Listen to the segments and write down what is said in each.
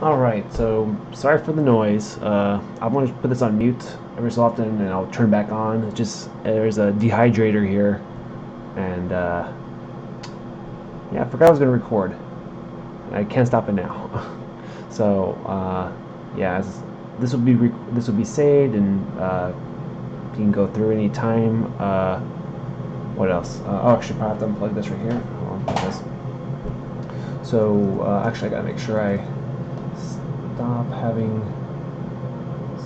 Alright, so sorry for the noise. I'm going to put this on mute every so often and I'll turn back on. It's just, there's a dehydrator here, and yeah, I forgot I was going to record. I can't stop it now. So, yeah, this will be saved, and you can go through any time. What else? Oh, I should probably have to unplug this right here. Hold on, this. So, actually, I gotta make sure I stop having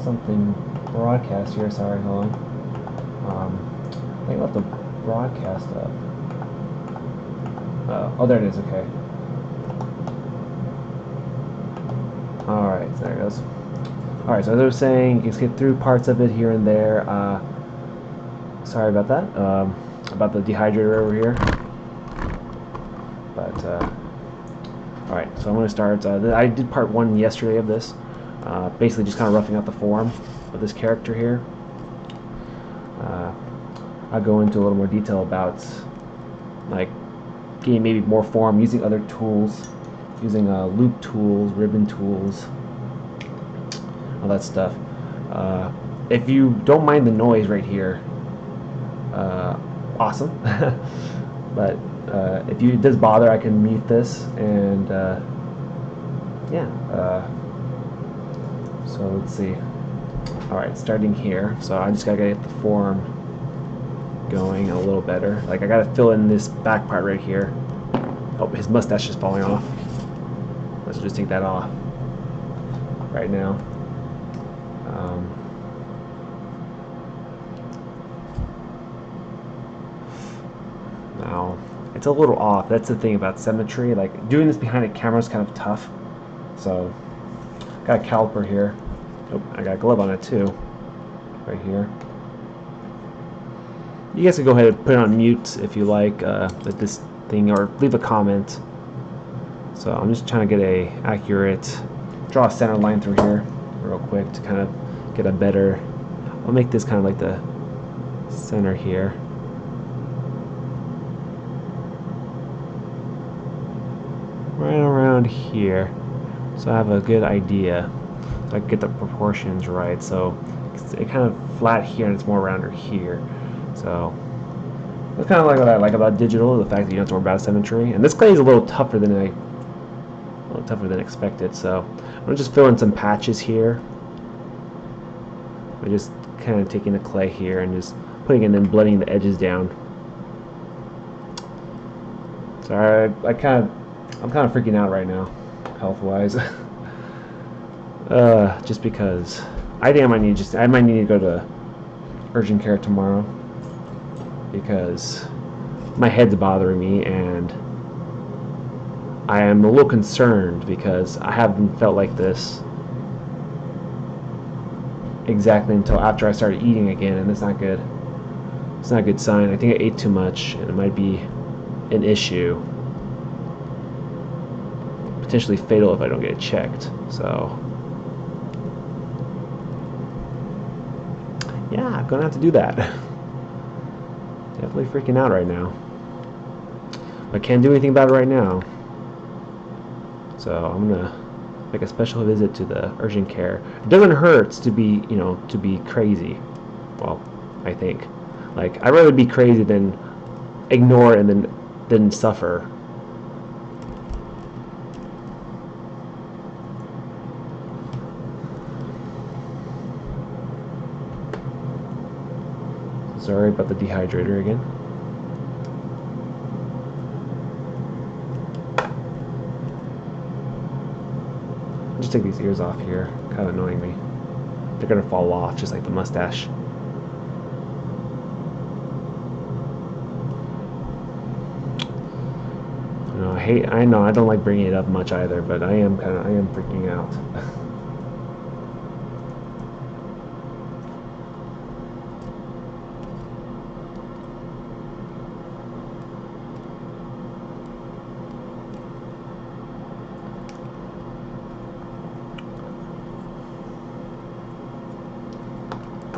something broadcast here. Sorry, hold on. I think I'll have to broadcast up. Oh, there it is. Okay. Alright, so there it goes. Alright, so as I was saying, you can skip through parts of it here and there. Sorry about that. About the dehydrator over here. But, alright, so I'm going to start. I did part 1 yesterday of this. Basically just kind of roughing out the form of this character here. I'll go into a little more detail about, like, getting maybe more form, using other tools, using loop tools, ribbon tools, all that stuff. If you don't mind the noise right here, awesome. But if it does bother, I can mute this, and yeah. So let's see. Alright, starting here. So I just gotta get the form going a little better. Like, I gotta fill in this back part right here. Oh, his mustache is falling off. Let's just take that off right now. Now, it's a little off. That's the thing about symmetry. Like, doing this behind a camera is kind of tough. So, got a caliper here. Oh, I got a glove on it too, right here. You guys can go ahead and put it on mute if you like, with this thing, or leave a comment. So I'm just trying to get a accurate, draw a center line through here real quick to kind of get a better, I'll make this kind of like the center here. Right around here. So I have a good idea. So I can get the proportions right. So it's kind of flat here and it's more rounder here. So that's kind of like what I like about digital, the fact that you don't have to worry about symmetry. And this clay is a little tougher than expected. So I'm gonna just fill in some patches here. I'm just kind of taking the clay here and just putting it and then blending the edges down. Sorry, I'm kind of freaking out right now, health-wise. Just because I think I might need to go to urgent care tomorrow, because my head's bothering me and I am a little concerned because I haven't felt like this exactly until after I started eating again, and it's not good. It's not a good sign. I think I ate too much and it might be an issue, potentially fatal if I don't get it checked. So yeah, I'm gonna have to do that. Definitely freaking out right now. I can't do anything about it right now. So I'm gonna make a special visit to the urgent care. It doesn't hurt to be, to be crazy. Well, I think. Like, I'd rather be crazy than ignore it and then suffer. Sorry about the dehydrator again. Just take these ears off here. Kind of annoying me. They're gonna fall off just like the mustache. I know I don't like bringing it up much either, but I am freaking out.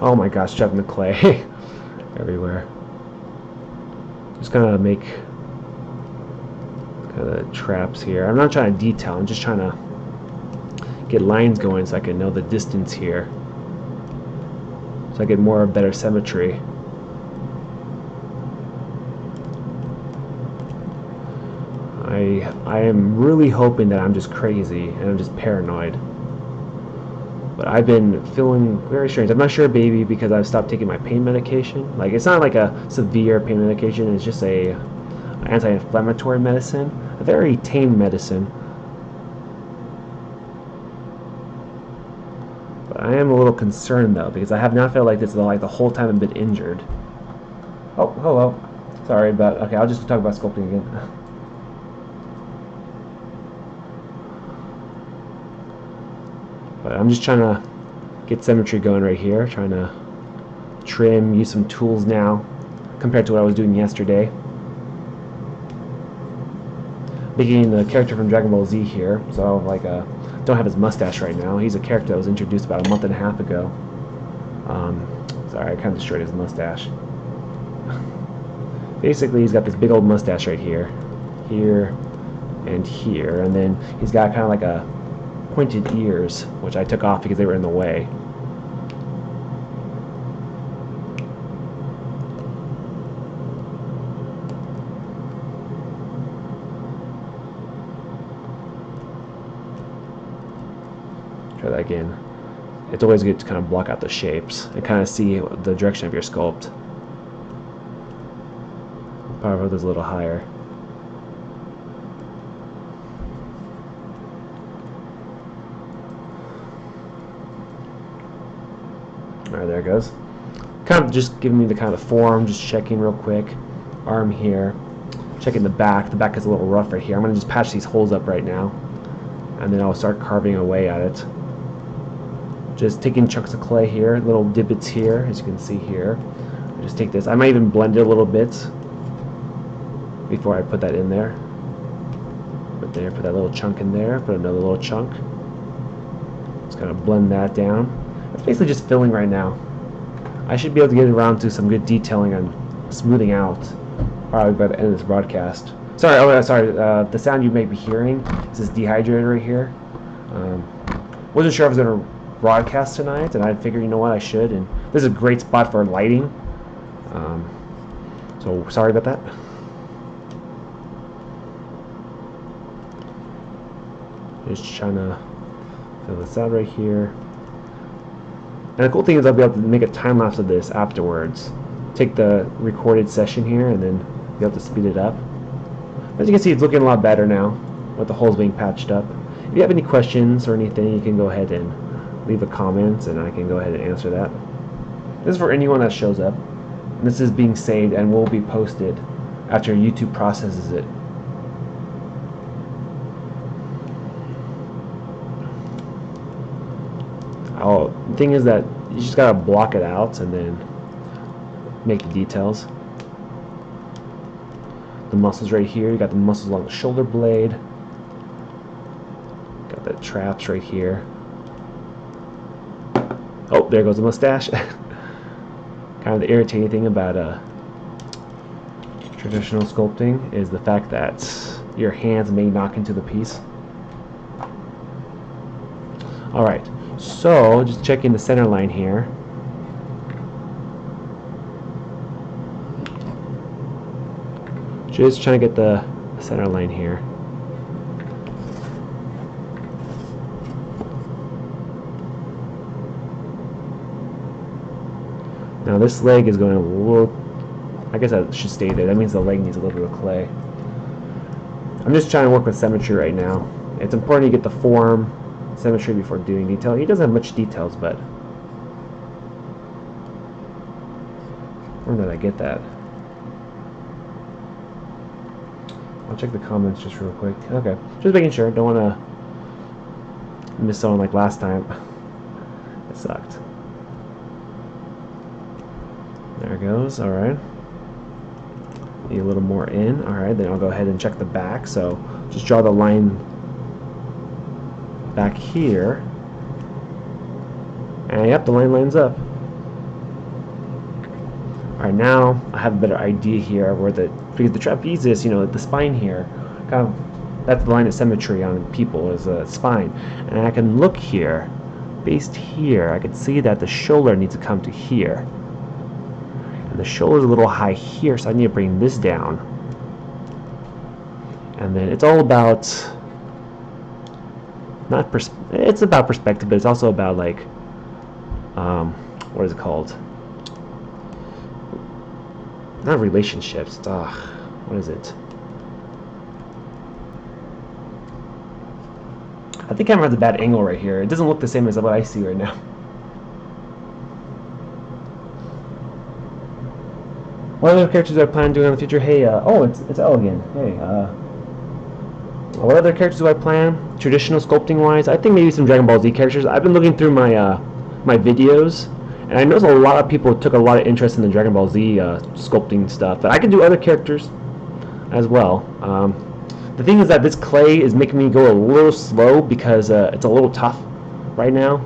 Oh my gosh, shoving the clay everywhere. Just gonna make kind of traps here. I'm not trying to detail, I'm just trying to get lines going so I can know the distance here. So I get more better symmetry. I am really hoping that I'm just crazy and I'm just paranoid. But I've been feeling very strange. I'm not sure, baby, because I've stopped taking my pain medication. Like, it's not like a severe pain medication. It's just a anti-inflammatory medicine, a very tame medicine. But I am a little concerned though, because I have not felt like this like the whole time I've been injured. Oh, hello. Sorry, but okay, I'll just talk about sculpting again. But I'm just trying to get symmetry going right here, trying to trim, use some tools now compared to what I was doing yesterday. Making the character from Dragon Ball Z here, so like don't have his mustache right now. He's a character that was introduced about a month and a half ago. Sorry, I kind of destroyed his mustache. Basically, he's got this big old mustache right here, here, and here, and then he's got kind of like a pointed ears, which I took off because they were in the way. Try that again. It's always good to kind of block out the shapes and kind of see the direction of your sculpt. Power this a little higher. Alright, there it goes. Kind of just giving me the kind of form, just checking real quick. Arm here. Checking the back. The back is a little rough right here. I'm going to just patch these holes up right now. And then I'll start carving away at it. Just taking chunks of clay here, little divots here, as you can see here. I just take this. I might even blend it a little bit before I put that in there. Put that little chunk in there. Put another little chunk. Just kind of blend that down. It's basically just filling right now. I should be able to get around to some good detailing and smoothing out probably by the end of this broadcast. Sorry, sorry. The sound you may be hearing is this dehydrator right here. Wasn't sure if I was going to broadcast tonight, and I figured, you know what, I should. And this is a great spot for lighting. So sorry about that. Just trying to fill this out right here. And the cool thing is I'll be able to make a time lapse of this afterwards. Take the recorded session here and then be able to speed it up. As you can see, it's looking a lot better now with the holes being patched up. If you have any questions or anything, you can go ahead and leave a comment and I can go ahead and answer that. This is for anyone that shows up. And this is being saved and will be posted after YouTube processes it. The thing is that you just gotta block it out and then make the details. The muscles right here, you got the muscles along the shoulder blade. Got the traps right here. Oh, there goes the mustache. Kind of the irritating thing about traditional sculpting is the fact that your hands may knock into the piece. Alright, so just checking the center line here. Just trying to get the center line here. Now this leg is going a little, I guess I should state that means the leg needs a little bit of clay. I'm just trying to work with symmetry right now. It's important to get the form, symmetry before doing detail. He doesn't have much details, but where did I get that? I'll check the comments just real quick. Okay, just making sure. Don't want to miss someone like last time. It sucked. There it goes. All right. Need a little more in. All right, then I'll go ahead and check the back. So just draw the line back here. And yep, the line lines up. Alright, now I have a better idea here where because the trapezius, you know, the spine here kind of that's the line of symmetry on people, is a spine. And I can look here, based here, I can see that the shoulder needs to come to here. And the shoulder's a little high here, so I need to bring this down. And then it's all about, it's about perspective, but it's also about like, what is it called? Not relationships. What is it? I think camera has a bad angle right here. It doesn't look the same as what I see right now. What other characters do I plan on doing in the future? Hey, oh, it's Elle again. Hey, what other characters do I plan? Traditional sculpting wise, I think maybe some Dragon Ball Z characters. I've been looking through my my videos, and I noticed a lot of people took a lot of interest in the Dragon Ball Z sculpting stuff. But I can do other characters as well. The thing is that this clay is making me go a little slow because it's a little tough right now.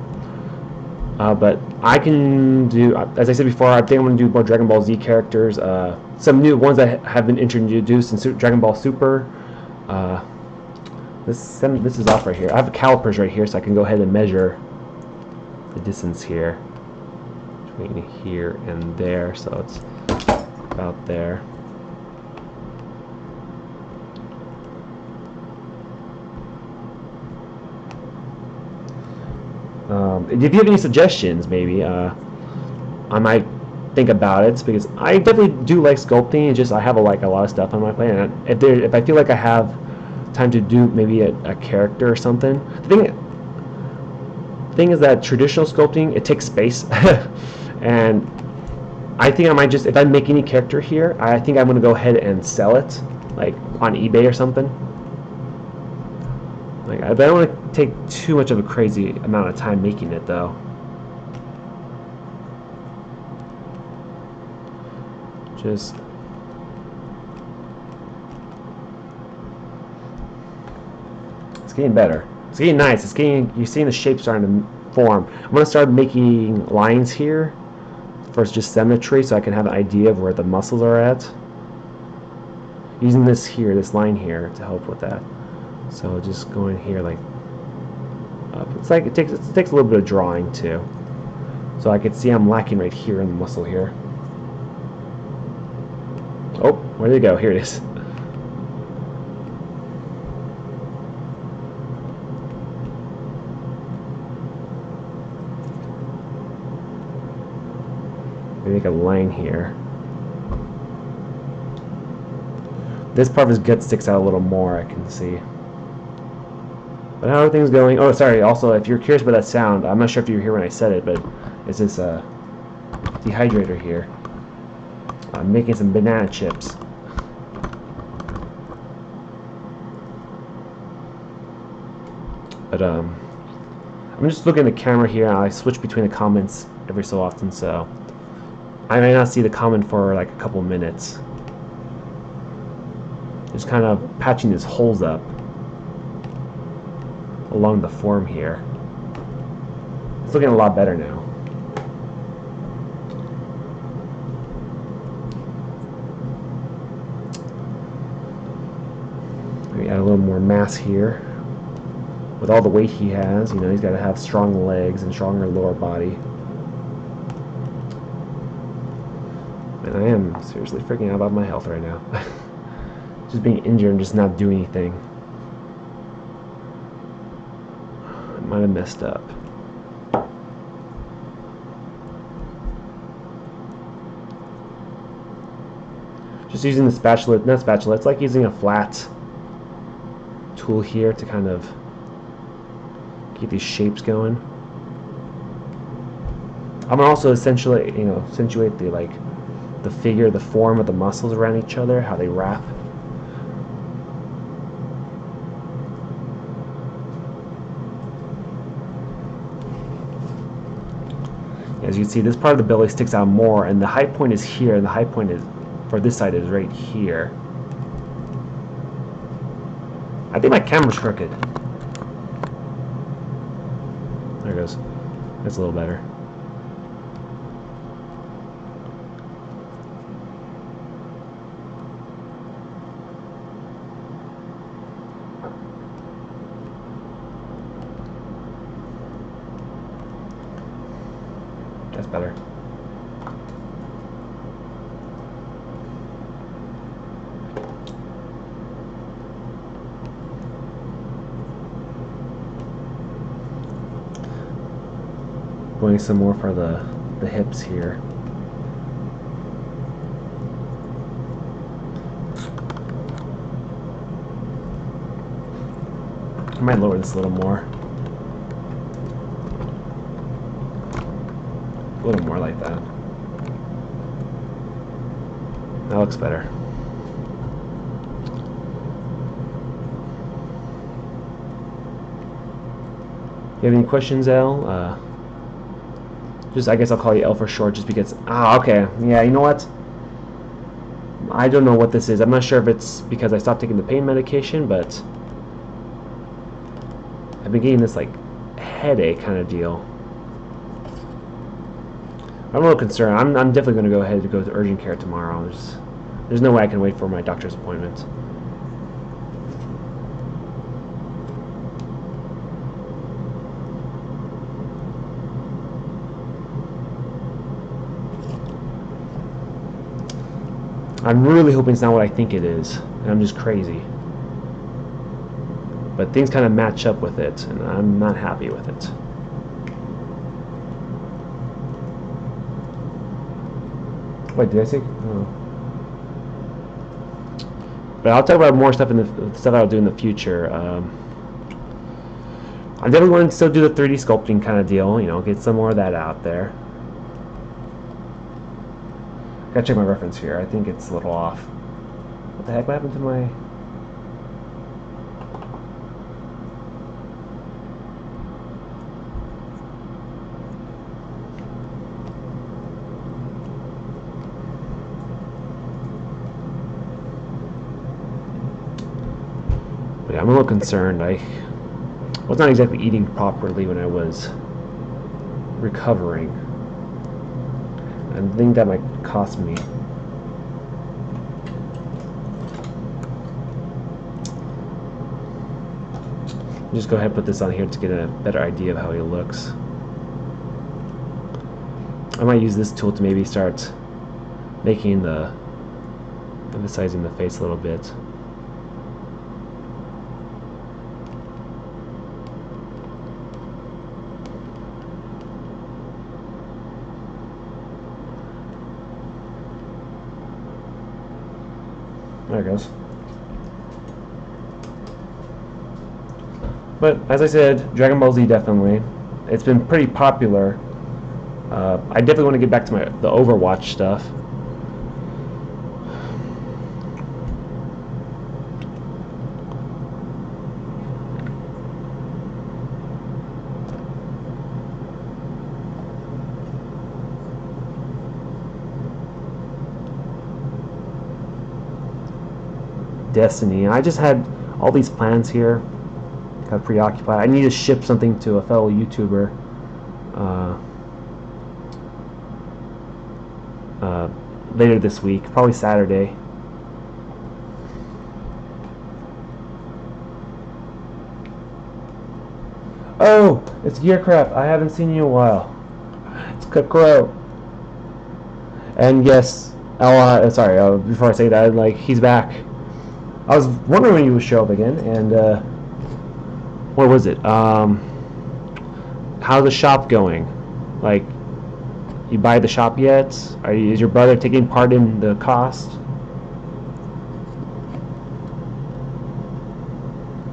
But I can do, as I said before, I think I'm going to do more Dragon Ball Z characters. Some new ones that have been introduced in Dragon Ball Super. This is off right here. I have calipers right here, so I can go ahead and measure the distance here between here and there. So it's about there. If you have any suggestions, maybe I might think about it, because I definitely do like sculpting. It's just I have a lot of stuff on my plate, and if I feel like I have time to do maybe a character or something. The thing is that traditional sculpting, it takes space, and I think I might just, if I make any character here, I think I'm going to go ahead and sell it, like on eBay or something. Like, I don't want to take too much of a crazy amount of time making it, though. Just it's getting better. It's getting nice. It's getting, you're seeing the shape starting to form. I'm gonna start making lines here for just symmetry, so I can have an idea of where the muscles are at. Using this here, this line here, to help with that. So just going here like up. It's like it takes a little bit of drawing too. So I can see I'm lacking right here in the muscle here. Oh, where did it go? Here it is. Maybe make a line here. This part of his gut sticks out a little more, I can see. But how are things going? Oh, sorry, also, if you're curious about that sound, I'm not sure if you were here when I said it, but it's this dehydrator here. I'm making some banana chips. But I'm just looking at the camera here, and I switch between the comments every so often, so I may not see the comment for like a couple minutes. Just kind of patching these holes up along the form here. It's looking a lot better now. Maybe add a little more mass here. With all the weight he has, you know, he's got to have strong legs and stronger lower body. And I am seriously freaking out about my health right now. Just being injured and just not doing anything. I might have messed up. Just using the spatula, not spatula, it's like using a flat tool here to kind of keep these shapes going. I'm gonna also essentially, you know, accentuate the figure, the form of the muscles around each other, how they wrap. As you can see, this part of the belly sticks out more, and the high point is here, and the high point is, for this side, is right here. I think my camera's crooked. There it goes. That's a little better. That's better. Going some more for the hips here. I might lower this a little more. A little more like that. That looks better. You have any questions, Al? Just, I guess I'll call you L for short, just because. Ah, okay. Yeah, you know what? I don't know what this is. I'm not sure if it's because I stopped taking the pain medication, but I've been getting this like headache kind of deal. I'm a little concerned. I'm definitely going to go ahead and go to urgent care tomorrow. There's no way I can wait for my doctor's appointment. I'm really hoping it's not what I think it is, and I'm just crazy. But things kind of match up with it, and I'm not happy with it. Wait, did I say? Oh. But I'll talk about more stuff in the stuff I'll do in the future. I definitely want to still do the 3D sculpting kind of deal. You know, get some more of that out there. Gotta check my reference here. I think it's a little off. What the heck? What happened to my? But yeah, I'm a little concerned. I was not exactly eating properly when I was recovering. I think that might cost me. Just go ahead and put this on here to get a better idea of how he looks. I might use this tool to maybe start making emphasizing the face a little bit. There it goes. But as I said, Dragon Ball Z definitely. It's been pretty popular. I definitely want to get back to the Overwatch stuff. Destiny. I just had all these plans here. Got preoccupied. I need to ship something to a fellow YouTuber later this week, probably Saturday. Oh, it's Gearcraft. I haven't seen you in a while. It's Crow. And yes, sorry. Before I say that, like he's back. I was wondering when you would show up again, and what was it? How's the shop going? Like, you buy the shop yet? Is your brother taking part in the cost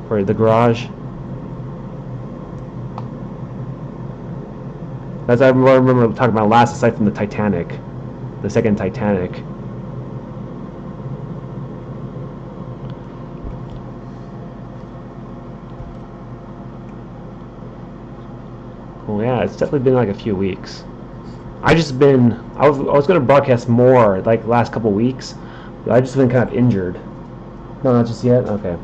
for the garage? As I remember talking about last, aside from the Titanic, the second Titanic. Well, yeah, it's definitely been like a few weeks. I was going to broadcast more like the last couple weeks, but I've just been kind of injured. No, not just yet. Okay.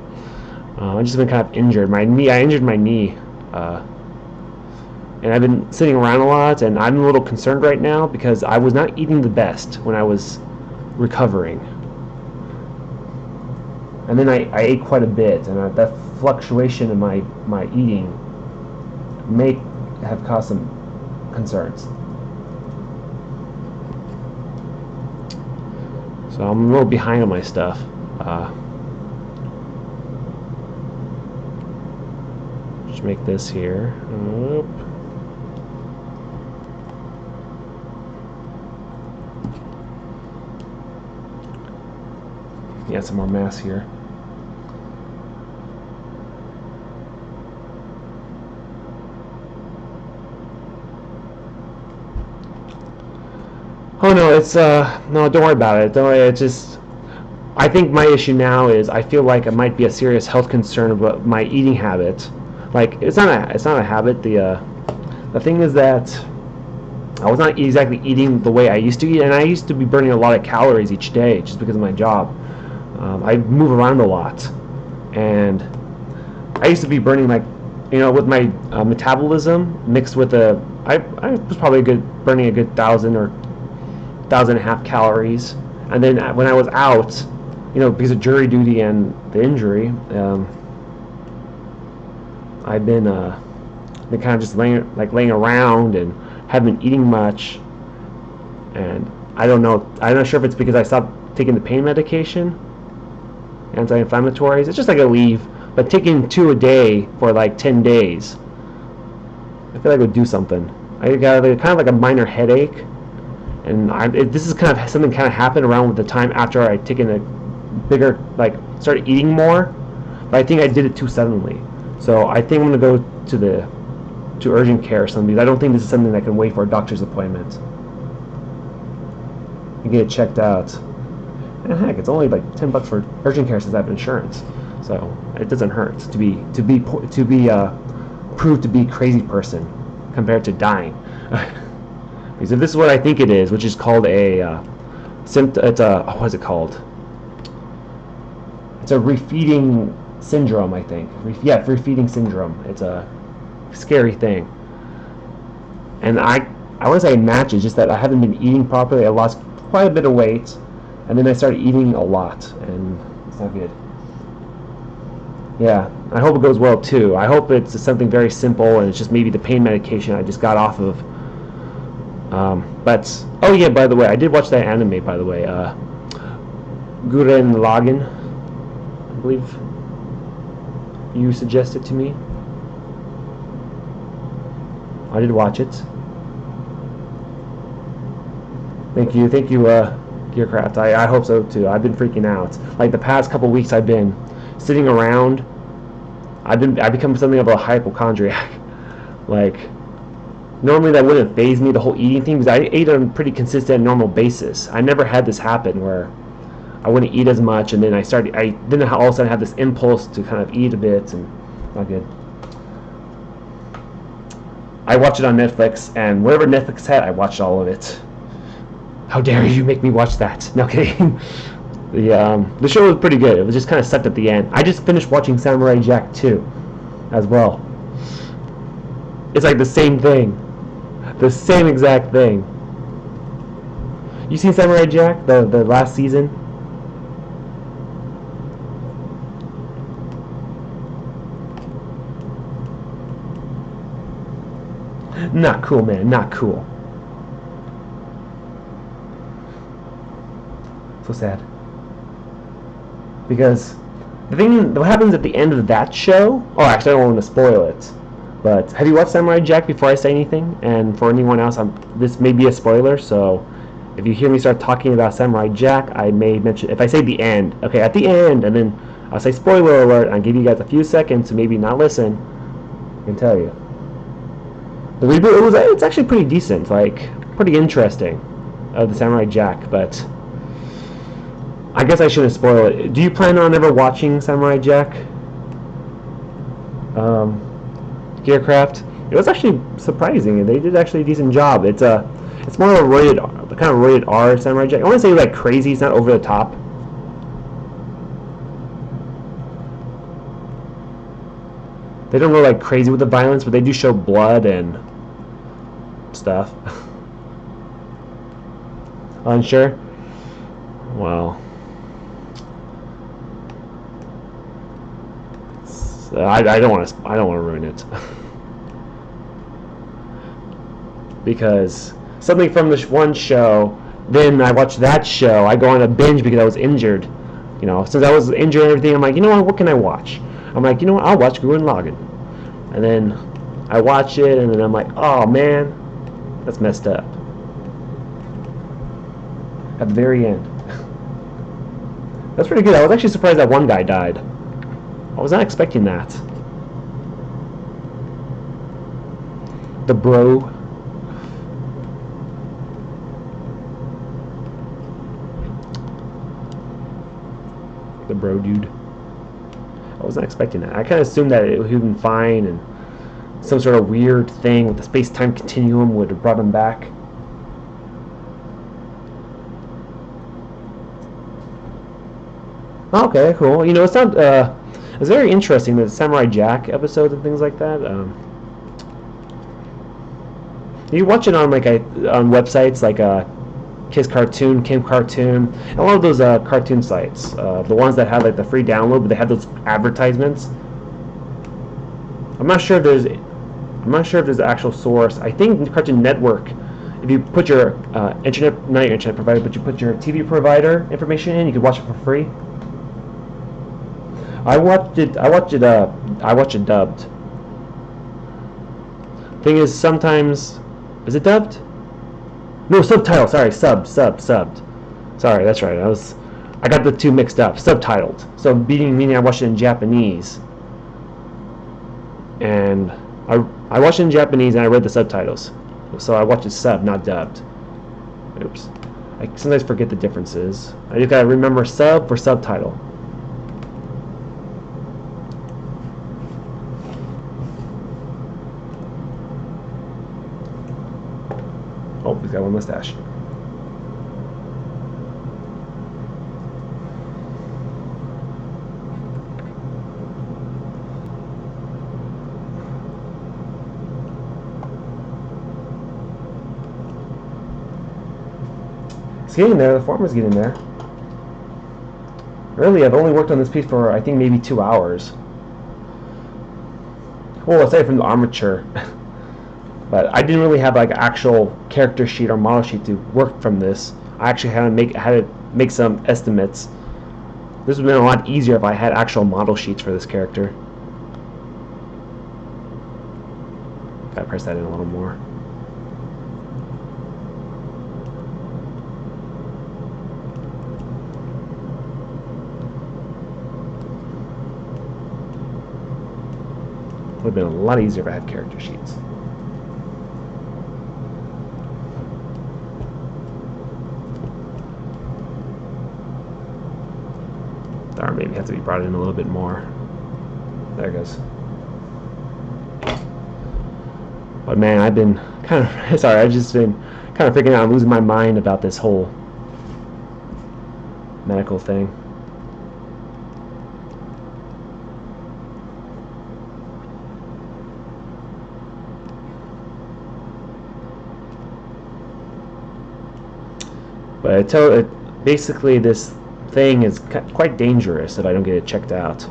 I've just been kind of injured. I injured my knee, and I've been sitting around a lot, and I'm a little concerned right now because I was not eating the best when I was recovering, and then I ate quite a bit, and that fluctuation in my eating may have caused some concerns. So I'm a little behind on my stuff. Just make this here. Oop. Yeah, some more mass here. Oh no, it's no, don't worry about it. Don't worry, it's just I think my issue now is I feel like it might be a serious health concern about my eating habit. Like it's not a habit. The thing is that I was not exactly eating the way I used to eat, and I used to be burning a lot of calories each day just because of my job. I move around a lot, and I used to be burning like, with my metabolism mixed with I was probably burning a good 1,000 or 1,500 calories, and then when I was out, because of jury duty and the injury, I've been kind of just laying around and haven't been eating much, and I'm not sure if it's because I stopped taking the pain medication, anti-inflammatories. It's just like a leave, but taking 2 a day for like 10 days, I feel like it would do something. I got kind of like a minor headache, and this is kind of something kind of happened around with the time after I'd taken a bigger, started eating more, but I think I did it too suddenly. So I think I'm gonna go to urgent care or something, because I don't think this is something that can wait for a doctor's appointment and get it checked out. And heck, it's only like $10 for urgent care since I have insurance, so it doesn't hurt to be proved to be a crazy person compared to dying. Because if this is what I think it is, which is called what is it called? It's a refeeding syndrome, I think. Refeeding syndrome. It's a scary thing. And I want to say match is just that I haven't been eating properly. I lost quite a bit of weight, and then I started eating a lot, and it's not good. Yeah, I hope it goes well too. I hope it's something very simple, and it's just maybe the pain medication I just got off of. But oh yeah, by the way, I did watch that anime. By the way, Gurren Lagann, I believe you suggested to me. I did watch it. Thank you, Gearcraft. I hope so too. I've been freaking out. Like the past couple weeks, I've been sitting around. I become something of a hypochondriac. Like normally that wouldn't faze me, the whole eating thing, because I ate on a pretty consistent, normal basis. I never had this happen where I wouldn't eat as much, and then I didn't all of a sudden have this impulse to kind of eat a bit, and not good. I watched it on Netflix, and whatever Netflix had, I watched all of it. How dare you make me watch that? No kidding. The show was pretty good. It was just kind of sucked at the end. I just finished watching Samurai Jack 2 as well. It's like the same thing. The same exact thing. You seen Samurai Jack, the last season? Not cool, man. Not cool. So sad. Because what happens at the end of that show... Oh, actually, I don't want to spoil it. But have you watched Samurai Jack before I say anything? And for anyone else, this may be a spoiler, so if you hear me start talking about Samurai Jack, I may mention... If I say the end, okay, at the end, and then I'll say spoiler alert, and I'll give you guys a few seconds to maybe not listen, I can tell you. The reboot, it's actually pretty decent, like, pretty interesting, the Samurai Jack, but I guess I shouldn't spoil it. Do you plan on ever watching Samurai Jack? Gearcraft? It was actually surprising, and they did actually a decent job. It's more of a kind of rated R Samurai Jack. I want to say like crazy, it's not over the top. They don't go like crazy with the violence, but they do show blood and stuff. Unsure? Well, I don't want to ruin it. Because something from this one show Then I watch that show. I go on a binge because I was injured. Since I was injured and everything, I'm like, what can I watch? I'm like, I'll watch Gurren Lagann. And then I watch it, and then I'm like, oh man, that's messed up. At the very end. That's pretty good. I was actually surprised that one guy died. I was not expecting that. The bro. The bro dude. I was not expecting that. I kind of assumed that he would have been fine, and some sort of weird thing with the space-time continuum would have brought him back. Okay, cool. It's not. It's very interesting, the Samurai Jack episodes and things like that. You watch it on on websites like Kiss Cartoon, Kim Cartoon, and a lot of those cartoon sites. The ones that have the free download, but they have those advertisements. I'm not sure if there's an actual source. I think Cartoon Network, if you put your not your internet provider, but you put your TV provider information in, you can watch it for free. I watched it dubbed. Thing is, sometimes, is it dubbed? No, subtitle. Sorry, subbed. Sorry, that's right. I got the two mixed up. Subtitled. So meaning I watched it in Japanese, and I watched it in Japanese and I read the subtitles. So I watched it sub, not dubbed. Oops. I sometimes forget the differences. I just gotta remember sub for subtitle. Oh, he's got one mustache. It's getting there. The farmer's getting there. Really, I've only worked on this piece for, I think, maybe 2 hours. Well, aside from the armature. But I didn't really have actual character sheet or model sheet to work from this. I actually had to make some estimates. This would have been a lot easier if I had actual model sheets for this character. Gotta press that in a little more. Would have been a lot easier if I had character sheets. Or maybe has to be brought in a little bit more. There it goes. But man, I've been kind of sorry. I've just been kind of freaking out. I'm losing my mind about this whole medical thing. But I tell it basically this thing is quite dangerous if I don't get it checked out.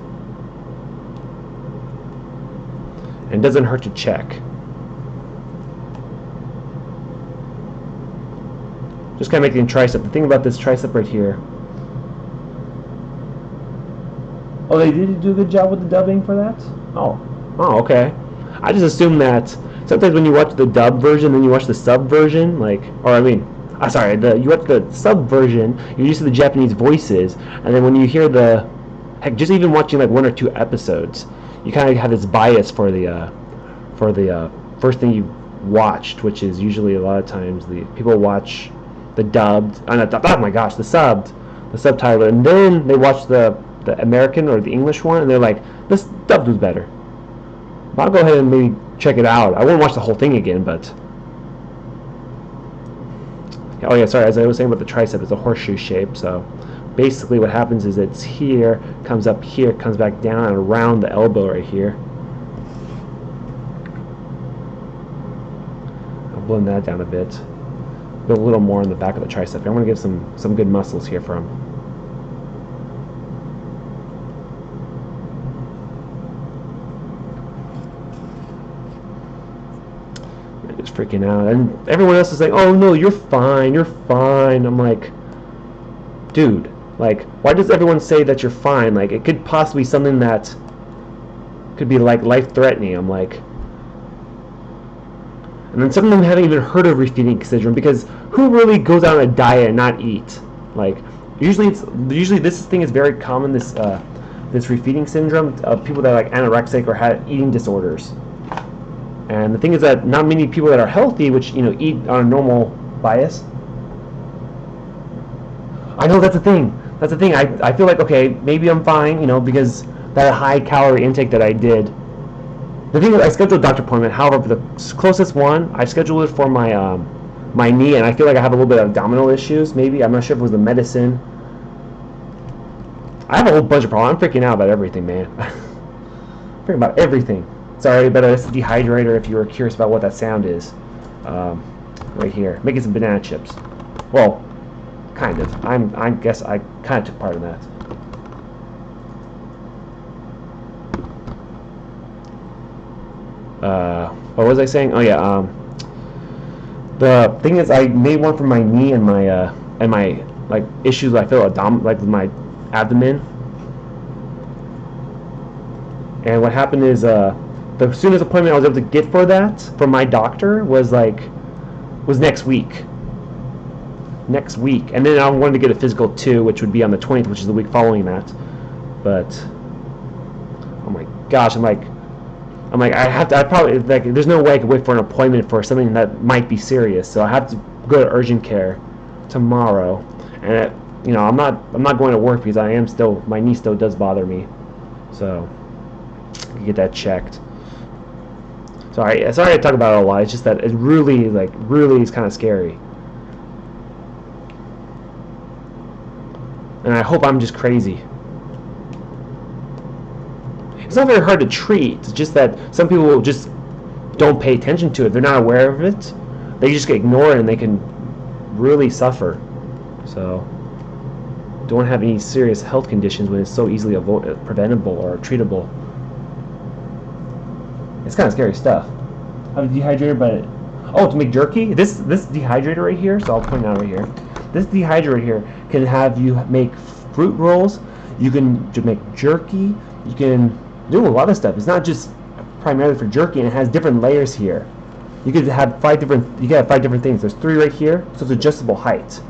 And it doesn't hurt to check. Just kind of making tricep. The thing about this tricep right here. Oh, they did do a good job with the dubbing for that? Oh, okay. I just assume that sometimes when you watch the dub version, then you watch the sub version, you watch the sub version, you're used to the Japanese voices, and then when you hear just even watching 1 or 2 episodes, you kind of have this bias for the first thing you watched, which is usually a lot of times the people watch the dubbed, oh my gosh, the subtitle, and then they watch the American or the English one, and they're like, this dubbed was better. But I'll go ahead and maybe check it out. I won't watch the whole thing again, but. Oh yeah, sorry, as I was saying about the tricep, it's a horseshoe shape, so basically what happens is it's here, comes up here, comes back down and around the elbow right here. I'll blend that down a bit. Build a little more on the back of the tricep. I want to get some good muscles here from. Just freaking out, and everyone else is like, "Oh no, you're fine, you're fine." I'm like, dude, like, why does everyone say that you're fine? Like, it could possibly be something that could be like life-threatening. I'm like, and then some of them haven't even heard of refeeding syndrome, because who really goes out on a diet and not eat? Like, usually this thing is very common. This refeeding syndrome of people that are like anorexic or have eating disorders. And the thing is that not many people that are healthy, which eat on a normal bias. I know that's the thing. That's the thing. I feel like, okay, maybe I'm fine, because that high calorie intake that I did. The thing is, I scheduled a doctor appointment. However, the closest one, I scheduled it for my knee, and I feel like I have a little bit of abdominal issues. Maybe, I'm not sure if it was the medicine. I have a whole bunch of problems. I'm freaking out about everything, man. Freaking about everything. Sorry, but it's a dehydrator. If you were curious about what that sound is, right here, making some banana chips. Well, kind of. I guess I kind of took part in that. What was I saying? Oh yeah. The thing is, I made one for my knee and my like issues I feel like with my abdomen. And what happened is, the soonest appointment I was able to get for that from my doctor was next week. Next week, and then I wanted to get a physical too, which would be on the 20th, which is the week following that. But oh my gosh, I'm like I have to. I probably like. There's no way I could wait for an appointment for something that might be serious. So I have to go to urgent care tomorrow, and I'm not going to work because my knee still does bother me. So I can get that checked. Sorry I talk about it a lot. It's just that it really is kind of scary. And I hope I'm just crazy. It's not very hard to treat. It's just that some people just don't pay attention to it. They're not aware of it. They just ignore it, and they can really suffer. So don't have any serious health conditions when it's so easily preventable or treatable. It's kind of scary stuff. How to dehydrate, to make jerky. This dehydrator right here. So I'll point it out right here. This dehydrator right here can have you make fruit rolls. You can make jerky. You can do a lot of stuff. It's not just primarily for jerky, and it has different layers here. You could have five different things. There's 3 right here, so it's adjustable height.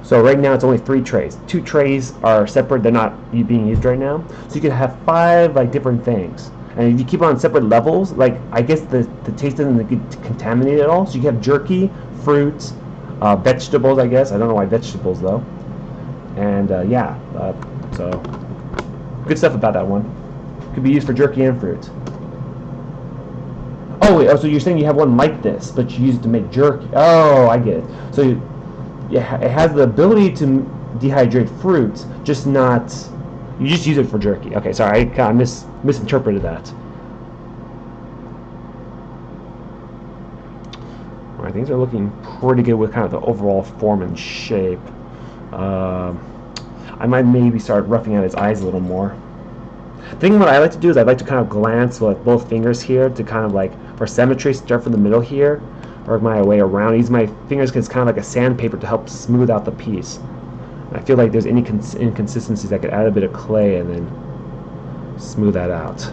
So right now it's only 3 trays. 2 trays are separate. They're not being used right now. So you could have 5 different things. And if you keep it on separate levels, I guess the taste doesn't get contaminated at all. So you can have jerky, fruits, vegetables, I guess. I don't know why vegetables though. And so good stuff about that one. Could be used for jerky and fruit. Oh wait, so you're saying you have one like this, but you use it to make jerky. Oh, I get it. So it has the ability to dehydrate fruits, just not. You just use it for jerky. Okay, sorry, I kind of misinterpreted that. Alright, things are looking pretty good with kind of the overall form and shape. I might maybe start roughing out his eyes a little more. The thing what I like to do is I like to kind of glance with both fingers here to kind of for symmetry, start from the middle here, work my way around. Use my fingers because it's kind of like a sandpaper to help smooth out the piece. I feel like there's any inconsistencies, I could add a bit of clay and then smooth that out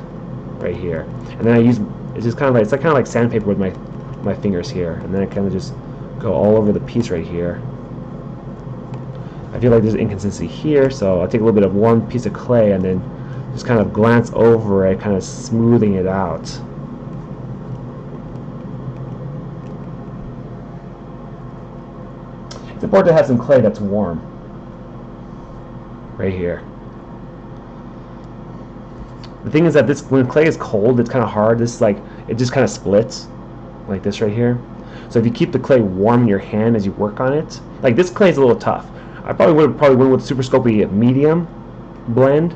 right here. And then it's kind of like sandpaper with my fingers here, and then I kind of just go all over the piece right here. I feel like there's inconsistency here, so I'll take a little bit of one piece of clay and then just kind of glance over it, kind of smoothing it out. It's important to have some clay that's warm. Right here. The thing is that when clay is cold, it's kind of hard. It just kind of splits, like this right here. So if you keep the clay warm in your hand as you work on it, like this clay is a little tough. I probably went with Super Sculpting medium blend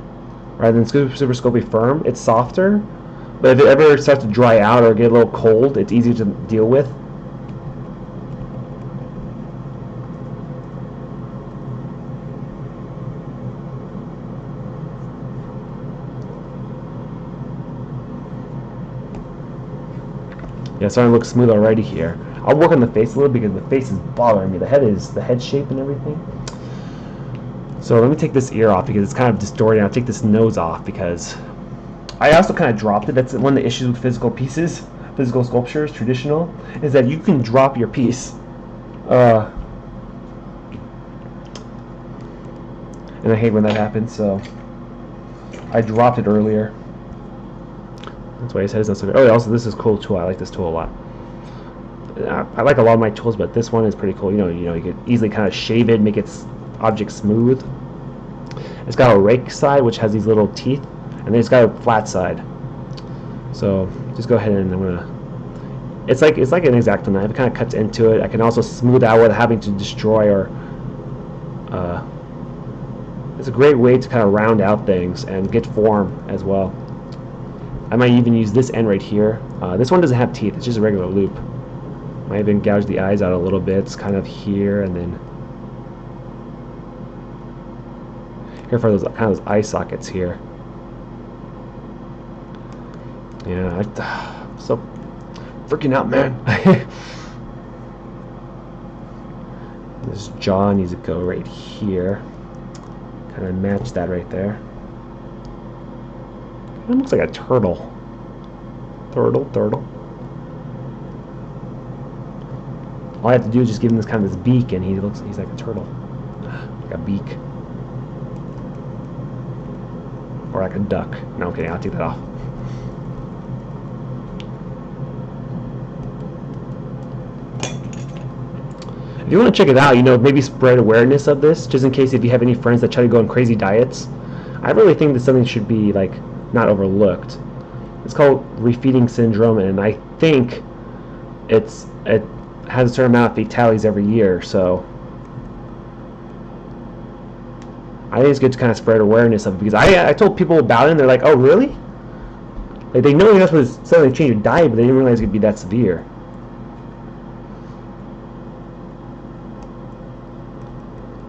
rather than Super Sculpting firm. It's softer, but if it ever starts to dry out or get a little cold, it's easier to deal with. Yeah, it's starting to look smooth already here. I'll work on the face a little because the face is bothering me. The head shape and everything. So let me take this ear off because it's kind of distorted. I'll take this nose off because I also kind of dropped it. That's one of the issues with physical pieces, physical sculptures, traditional, is that you can drop your piece. And I hate when that happens, so I dropped it earlier. That's why I said it's not so good. Oh, also this is a cool tool. I like this tool a lot. I like a lot of my tools, but this one is pretty cool. You know, you can easily kind of shave it, make its object smooth. It's got a rake side, which has these little teeth, and then it's got a flat side. So just go ahead and I'm gonna. It's like an X-Acto knife. It kind of cuts into it. I can also smooth out without having to destroy or. It's a great way to kind of round out things and get form as well. I might even use this end right here. This one doesn't have teeth. It's just a regular loop. Might even gouge the eyes out a little bit. It's kind of here and then here for those kind of those eye sockets here. Yeah, I'm so freaking out, man. This jaw needs to go right here. Kind of match that right there. It looks like a turtle. Turtle. All I have to do is just give him this kind of this beak, and he's like a turtle, like a beak, or like a duck. No, okay, I'll take that off. If you want to check it out, maybe spread awareness of this, just in case if you have any friends that try to go on crazy diets. I really think that something should be like not overlooked. It's called refeeding syndrome, and I think it has a certain amount of fatalities every year. So I think it's good to kind of spread awareness of it because I told people about it, and they're like, "Oh, really?" Like they know you're not supposed to suddenly change your diet, but they didn't realize it could be that severe.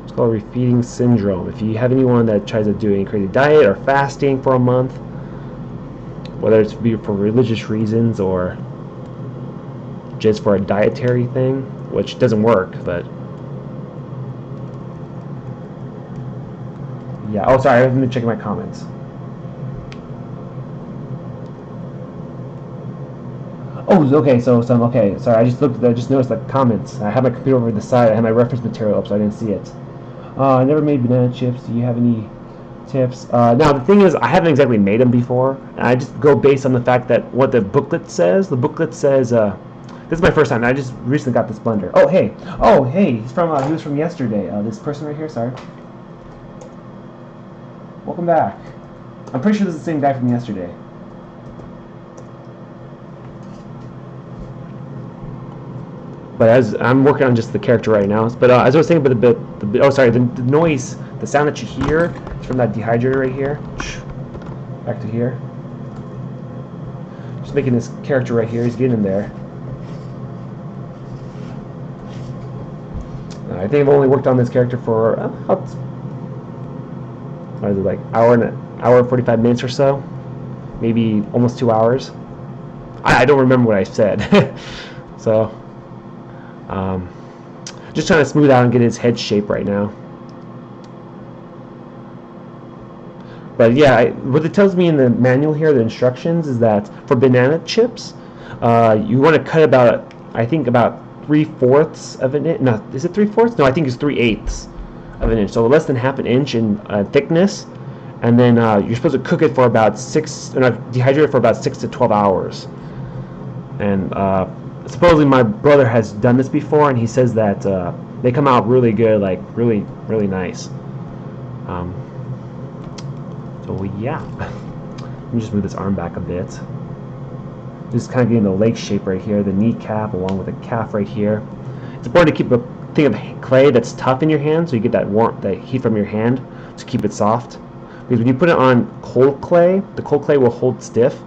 It's called refeeding syndrome. If you have anyone that tries to do any crazy diet or fasting for a month, whether it's for religious reasons or just for a dietary thing, which doesn't work, but yeah. Oh, sorry, I haven't been checking my comments. Oh, okay. Okay. Sorry, I just noticed the comments. I have my computer over the side. I have my reference material up, so I didn't see it. I never made banana chips. Do you have any tips? Now the thing is, I haven't exactly made them before. And I just go based on the fact that what the booklet says. The booklet says, this is my first time. I just recently got this blender. Oh hey, he was from yesterday. This person right here. Sorry. Welcome back. I'm pretty sure this is the same guy from yesterday. But as I'm working on just the character right now. But as I was saying about the noise, the sound that you hear is from that dehydrator right here. Back to here. Just making this character right here. He's getting in there. I think I've only worked on this character for what is it, like hour and 45 minutes or so, maybe almost 2 hours. I don't remember what I said. So just trying to smooth out and get his head shape right now. But yeah, what it tells me in the manual here, the instructions, is that for banana chips, you want to cut about, I think about 3/4 of an inch. No, is it 3/4? No, I think it's 3/8 of an inch. So less than half an inch in thickness, and then you're supposed to cook it for about dehydrate it for about 6 to 12 hours. And supposedly my brother has done this before, and he says that they come out really good, like really, really nice. So yeah, let me just move this arm back a bit. Just kind of getting the leg shape right here, the kneecap along with the calf right here. It's important to keep a thing of clay that's tough in your hand, so you get that warmth, that heat from your hand to keep it soft. Because when you put it on cold clay, the cold clay will hold stiff,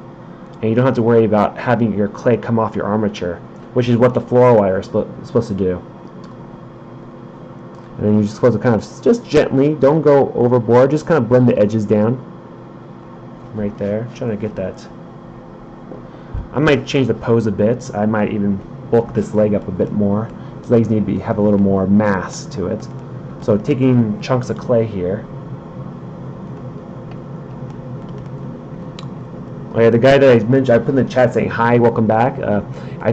and you don't have to worry about having your clay come off your armature, which is what the floor wire is supposed to do. And then you're just supposed to kind of just gently, don't go overboard, just kind of blend the edges down right there. Trying to get that I might change the pose a bit. I might even bulk this leg up a bit more. His legs need to have a little more mass to it. So taking chunks of clay here. Oh yeah, the guy that I mentioned, I put in the chat saying hi, welcome back.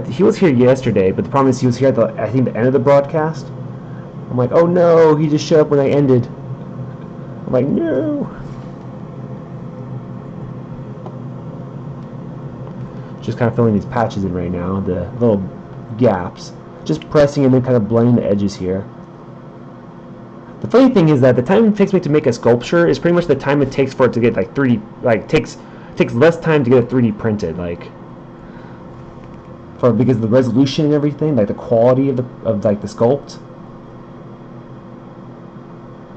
He was here yesterday, but the problem is he was here at I think the end of the broadcast. I'm like, oh no, he just showed up when I ended. I'm like, no. Just kind of filling these patches in right now, the little gaps. Just pressing and then kind of blending the edges here. The funny thing is that the time it takes me to make a sculpture is pretty much the time it takes for it to get like 3D, like takes less time to get it 3D printed, like because of the resolution and everything, like the quality of like the sculpt.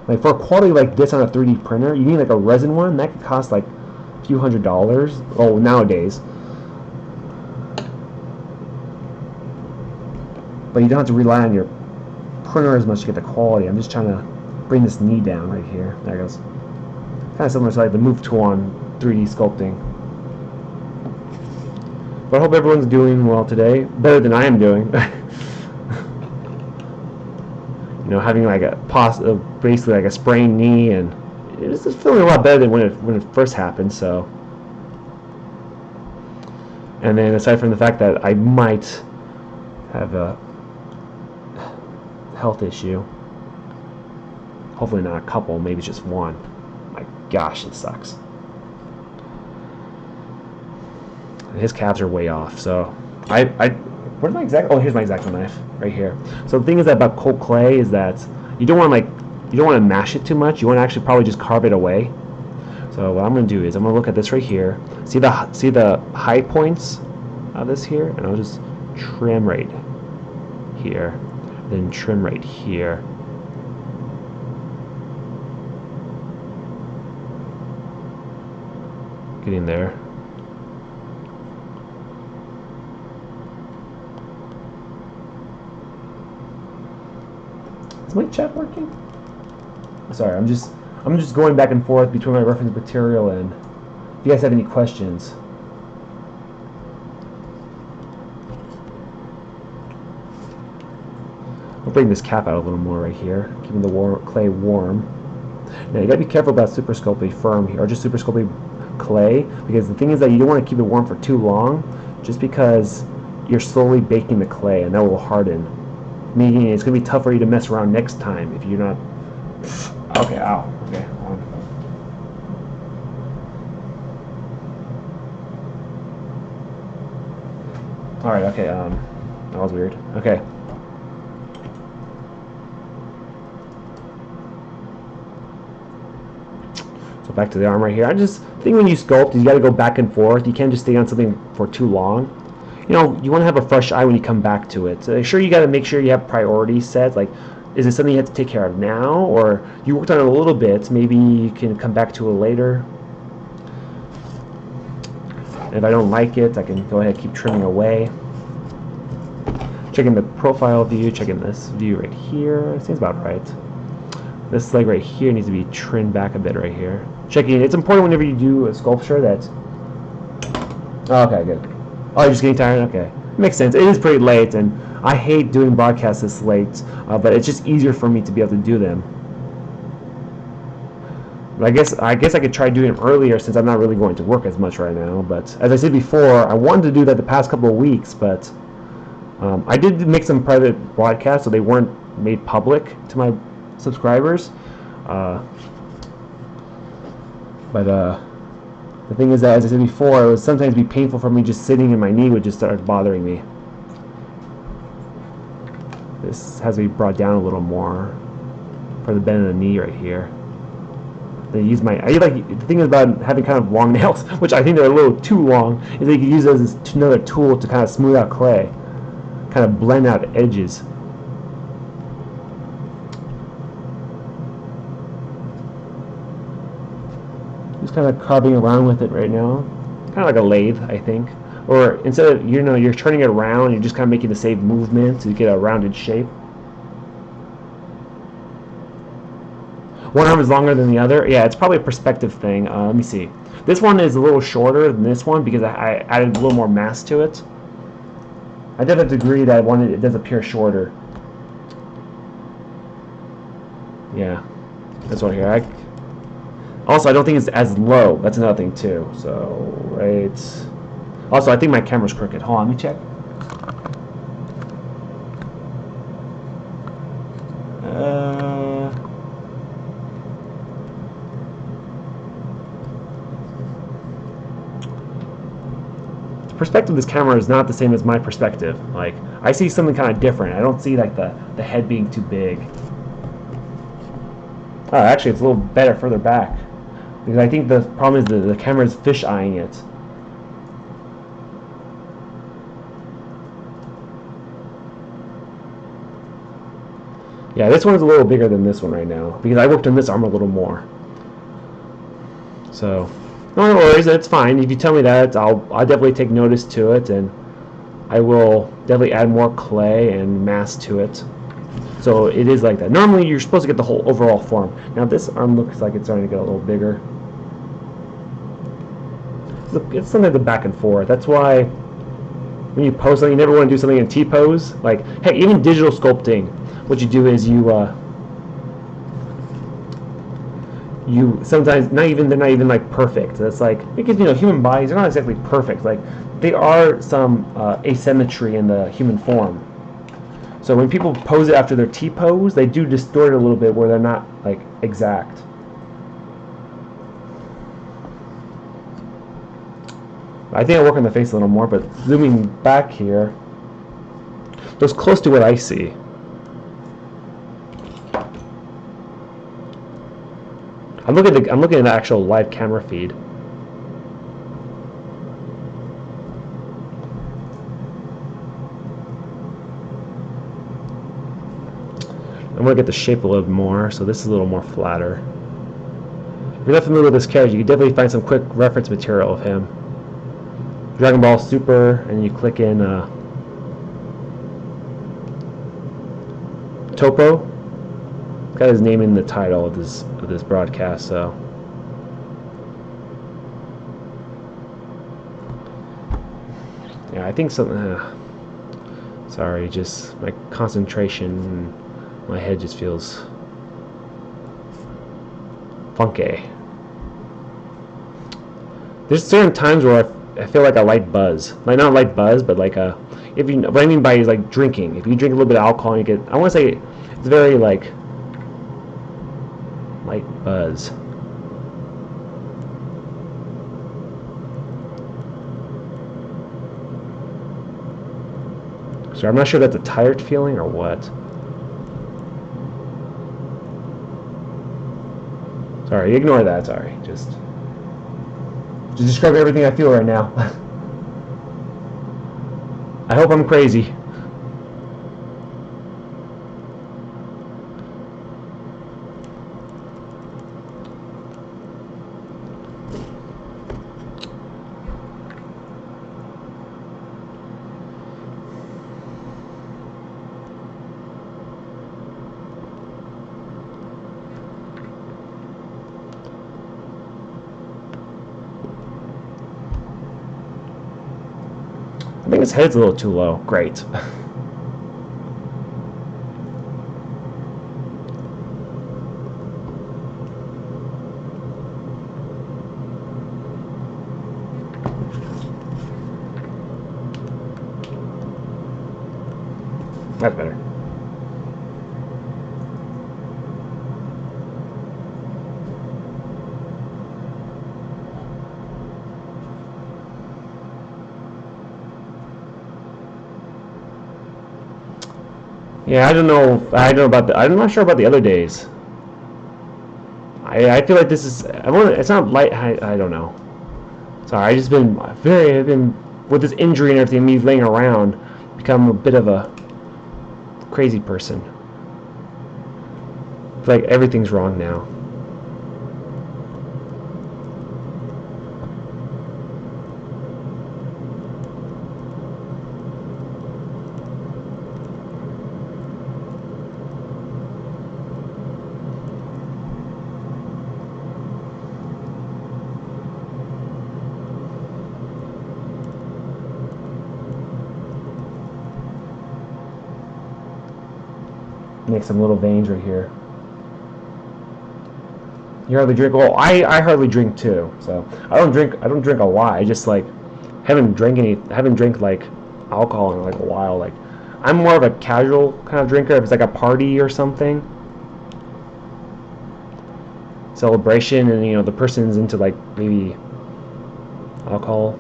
Like for a quality like this on a 3D printer, you need like a resin one that could cost like a few $100s. Oh, nowadays. But you don't have to rely on your printer as much to get the quality. I'm just trying to bring this knee down right here. There it goes. Kind of similar to like the move tool on 3D sculpting. But I hope everyone's doing well today. Better than I am doing. You know, having like basically like a sprained knee, and it's just feeling a lot better than when it first happened. So, and then aside from the fact that I might have a health issue, hopefully not a couple, maybe just one. My gosh, it sucks. His calves are way off, so where's my X-Acto? Oh, here's my X-Acto knife right here. So the thing is that about cold clay is that you don't want to mash it too much. You want to actually probably just carve it away. So what I'm going to do is I'm going to look at this right here. See the high points of this here, and I'll just trim right here, then trim right here. Get in there. Is my chat working? Sorry, I'm just going back and forth between my reference material and if you guys have any questions. I'll bring this cap out a little more right here, keeping the clay warm. Now you gotta be careful about super sculpting firm here, or just super sculpting clay, because the thing is that you don't want to keep it warm for too long, just because you're slowly baking the clay and that will harden. Meaning it's going to be tough for you to mess around next time if you're not... Okay, ow. Okay, hold on. Alright, okay, that was weird. Okay. So back to the arm right here. I just think when you sculpt, you got to go back and forth. You can't just stay on something for too long. You know, you want to have a fresh eye when you come back to it. So sure, you got to make sure you have priorities set. Like, is it something you have to take care of now, or you worked on it a little bit? Maybe you can come back to it later. And if I don't like it, I can go ahead and keep trimming away. Checking the profile view, checking this view right here. Seems about right. This leg right here needs to be trimmed back a bit right here. Checking. It's important whenever you do a sculpture that. Oh, okay, good. Oh, you're just getting tired? Okay. Makes sense. It is pretty late, and I hate doing broadcasts this late, but it's just easier for me to be able to do them. But I guess I could try doing them earlier since I'm not really going to work as much right now. But as I said before, I wanted to do that the past couple of weeks, but I did make some private broadcasts, so they weren't made public to my subscribers. The thing is that, as I said before, it would sometimes be painful for me just sitting, and my knee would just start bothering me. This has to be brought down a little more for the bend of the knee right here. Then use the thing about having kind of long nails, which I think they're a little too long, is that you can use those as another tool to kind of smooth out clay, kind of blend out edges. Just kind of carving around with it right now, kind of like a lathe, I think. Or instead of you're turning it around, you're just kind of making the same movement to get a rounded shape. One arm is longer than the other. Yeah, it's probably a perspective thing. Let me see. This one is a little shorter than this one because I added a little more mass to it. I did have to agree that it does appear shorter. Yeah, this one here. Also, I don't think it's as low. That's another thing too. So, right. Also, I think my camera's crooked. Hold on, let me check. The perspective of this camera is not the same as my perspective. Like, I see something kind of different. I don't see like the head being too big. Oh, actually, it's a little better further back. Because I think the problem is the camera is fish-eyeing it. Yeah, this one's a little bigger than this one right now. Because I worked on this arm a little more. So, no worries, that's fine. If you tell me that, I'll definitely take notice to it, and I will definitely add more clay and mass to it. So it is like that. Normally, you're supposed to get the whole overall form. Now this arm looks like it's starting to get a little bigger. It's something like the back and forth. That's why when you pose something, you never want to do something in T-pose. Like, hey, even digital sculpting, what you do is you sometimes they're not even like perfect. That's like, because human bodies are not exactly perfect. Like, they are some asymmetry in the human form. So when people pose it after their T-pose, they do distort it a little bit where they're not like exact. I think I work on the face a little more, but zooming back here, that's close to what I see. I'm looking at the actual live camera feed. I'm going to get the shape a little more, so this is a little more flatter. If you're not familiar with this character, you can definitely find some quick reference material of him. Dragon Ball Super, and you click in Toppo. Got his name in the title of this broadcast, so. Yeah, I think something. Sorry, just my concentration. My head just feels funky. There's certain times where I feel like a light buzz. Like, not a light buzz, but like a. What I mean by is like drinking. If you drink a little bit of alcohol, you get. I want to say it's very like light buzz. So I'm not sure if that's a tired feeling or what. Sorry, ignore that. Sorry, just describe everything I feel right now. I hope I'm crazy. I think his head's a little too low. Great. That's better. Yeah, I don't know. I'm not sure about the other days. I feel like this is. It's not light. I don't know. Sorry, I've been with this injury and everything. Me laying around, become a bit of a crazy person. I feel like everything's wrong now. make some little veins right here. You hardly drink. Well, I hardly drink too. So I don't drink a lot. I just like haven't drank like alcohol in like a while. Like I'm more of a casual kind of drinker. If it's like a party or something, celebration, and the person's into like maybe alcohol.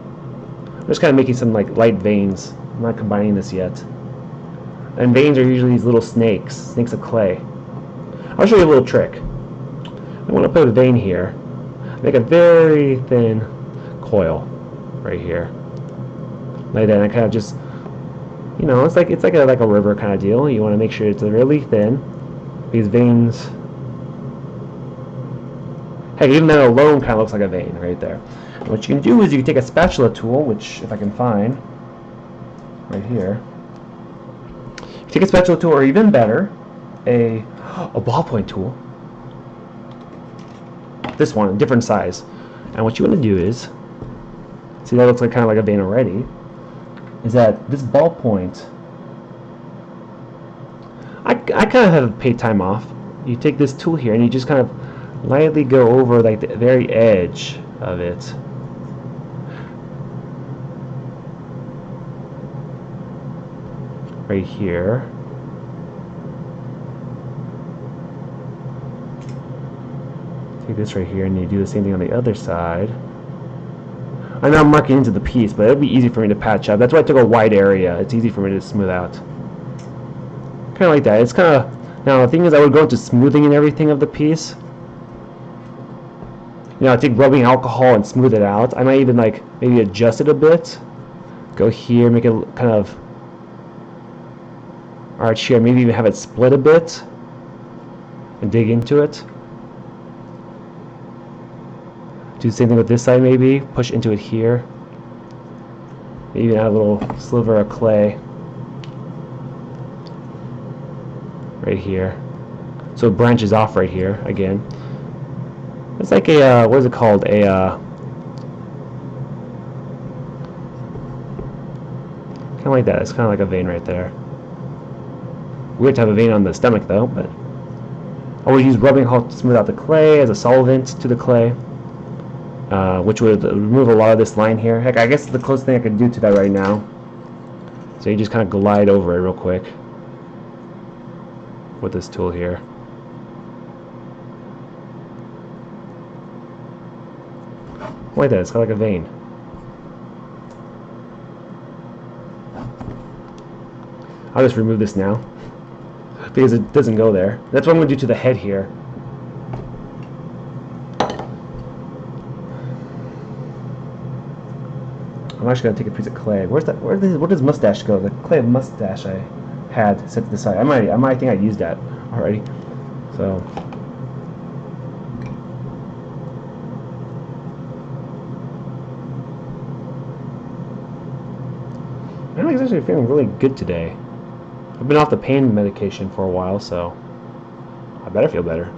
I'm just kind of making some like light veins. I'm not combining this yet. And veins are usually these little snakes of clay. I'll show you a little trick. I want to put a vein here. Make a very thin coil right here, like that. And I kind of just, it's like a river kind of deal. You want to make sure it's really thin. These veins. Hey, even that alone kind of looks like a vein right there. And what you can do is you can take a spatula tool, which if I can find, right here. You take a spatula tool, or even better, a ballpoint tool. This one, a different size. And what you want to do is, see that looks like kind of like a vein already, is that this ballpoint, I kind of have paid time off. You take this tool here and you just kind of lightly go over like the very edge of it. Right here. Take this right here and you do the same thing on the other side. I know I'm marking into the piece, but it'll be easy for me to patch up. That's why I took a wide area. It's easy for me to smooth out. Kind of like that. It's kind of, now the thing is I would go into smoothing and everything of the piece. I take rubbing alcohol and smooth it out. I might even like maybe adjust it a bit. Go here, make it kind of arch here. Maybe even have it split a bit and dig into it. Do the same thing with this side, maybe. Push into it here. Maybe even add a little sliver of clay right here. So it branches off right here again. It's like a, what is it called? Kind of like that. It's kind of like a vein right there. Weird to have a vein on the stomach though, but I would use rubbing alcohol to smooth out the clay as a solvent to the clay. Which would remove a lot of this line here. Heck, I guess the closest thing I could do to that right now. So you just kind of glide over it real quick with this tool here. Like that, it's kind of like a vein. I'll just remove this now because it doesn't go there. That's what I'm going to do to the head here. I'm actually going to take a piece of clay. Where does mustache go? The clay of mustache I had set to the side. I might think I used that already. So I'm actually feeling really good today. I've been off the pain medication for a while, so I better feel better.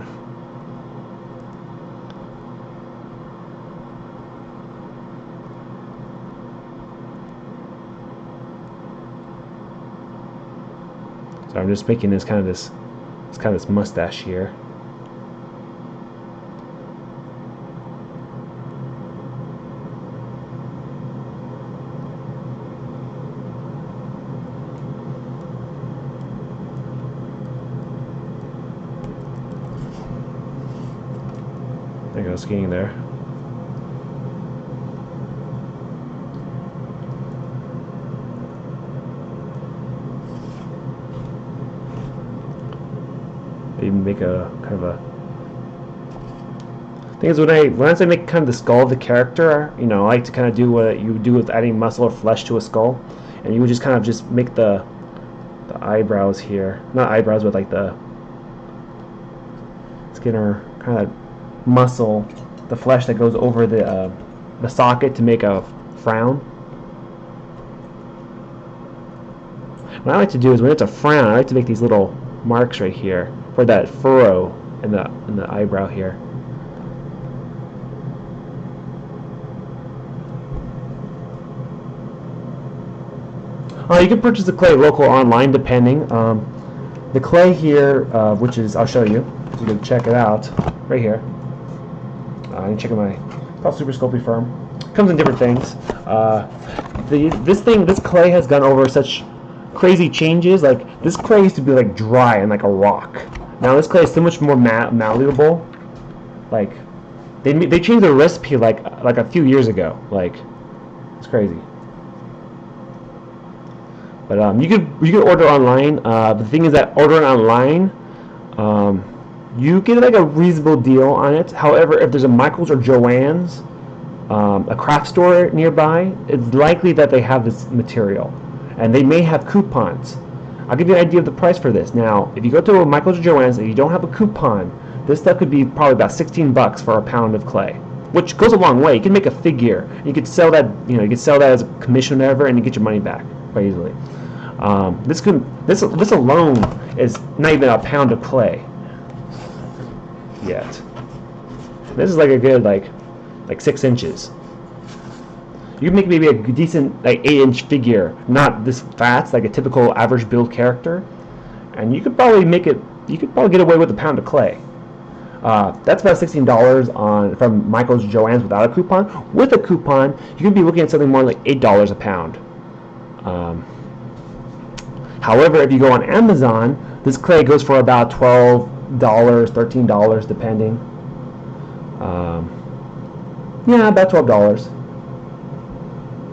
So I'm just making this kind of this mustache here. There you go, skiing there. Even make a kind of a thing is once I make kind of the skull of the character, I like to kind of do what you would do with adding muscle or flesh to a skull, and you would just kind of just make the eyebrows here, not eyebrows, but like the skin or kind of muscle, the flesh that goes over the socket to make a frown. What I like to do is when it's a frown, I like to make these little marks right here for that furrow in the eyebrow here. You can purchase the clay local or online depending. The clay here, which is, I'll show you. You can check it out right here. You check out my Super Sculpting firm. Comes in different things. This clay has gone over such crazy changes. Like this clay used to be like dry and like a rock. Now this clay is so much more malleable. Like they changed the recipe like a few years ago. Like it's crazy. But you could order online. The thing is that ordering online, you get like a reasonable deal on it. However, if there's a Michael's or Joann's, a craft store nearby, it's likely that they have this material, and they may have coupons. I'll give you an idea of the price for this. Now, if you go to a Michael's or Joann's and you don't have a coupon, this stuff could be probably about $16 for a pound of clay, which goes a long way. You can make a figure. You could sell that, you could sell that as a commission or whatever, and you get your money back quite easily. This alone is not even a pound of clay yet. This is like a good like 6 inches. You can make maybe a decent like 8-inch figure, not this fat, like a typical average build character, and you could probably make it. You could probably get away with a pound of clay. That's about $16 from Michael's Joann's without a coupon. With a coupon, you could be looking at something more like $8 a pound. However, if you go on Amazon, this clay goes for about $12, $13, depending. Yeah, about $12.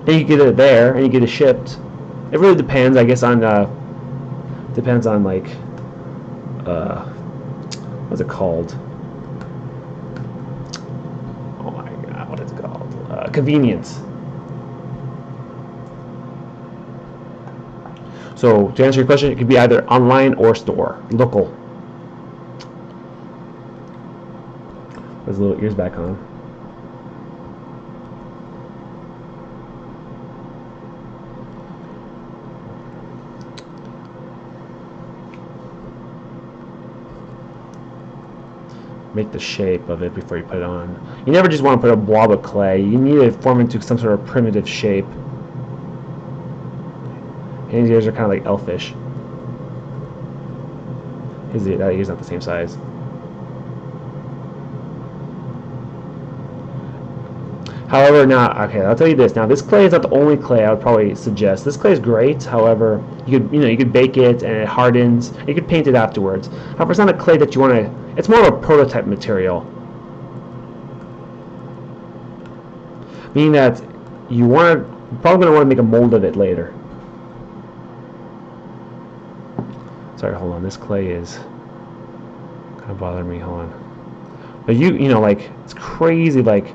Then you get it there, and you get it shipped. It really depends, I guess, on like what's it called? Oh my God, what is it called? Convenience. So to answer your question, it could be either online or store, local. There's little ears back on. Make the shape of it before you put it on. You never just want to put a blob of clay. You need to form into some sort of primitive shape. His ears are kind of like elfish. That ear's not the same size. However, I'll tell you this. Now, this clay is not the only clay I would probably suggest. This clay is great. However, you could bake it and it hardens. You could paint it afterwards. However, it's not a clay that you want to. It's more of a prototype material, meaning that you're probably going to want to make a mold of it later. Sorry, hold on. This clay is kind of bothering me. Hold on. But like it's crazy. Like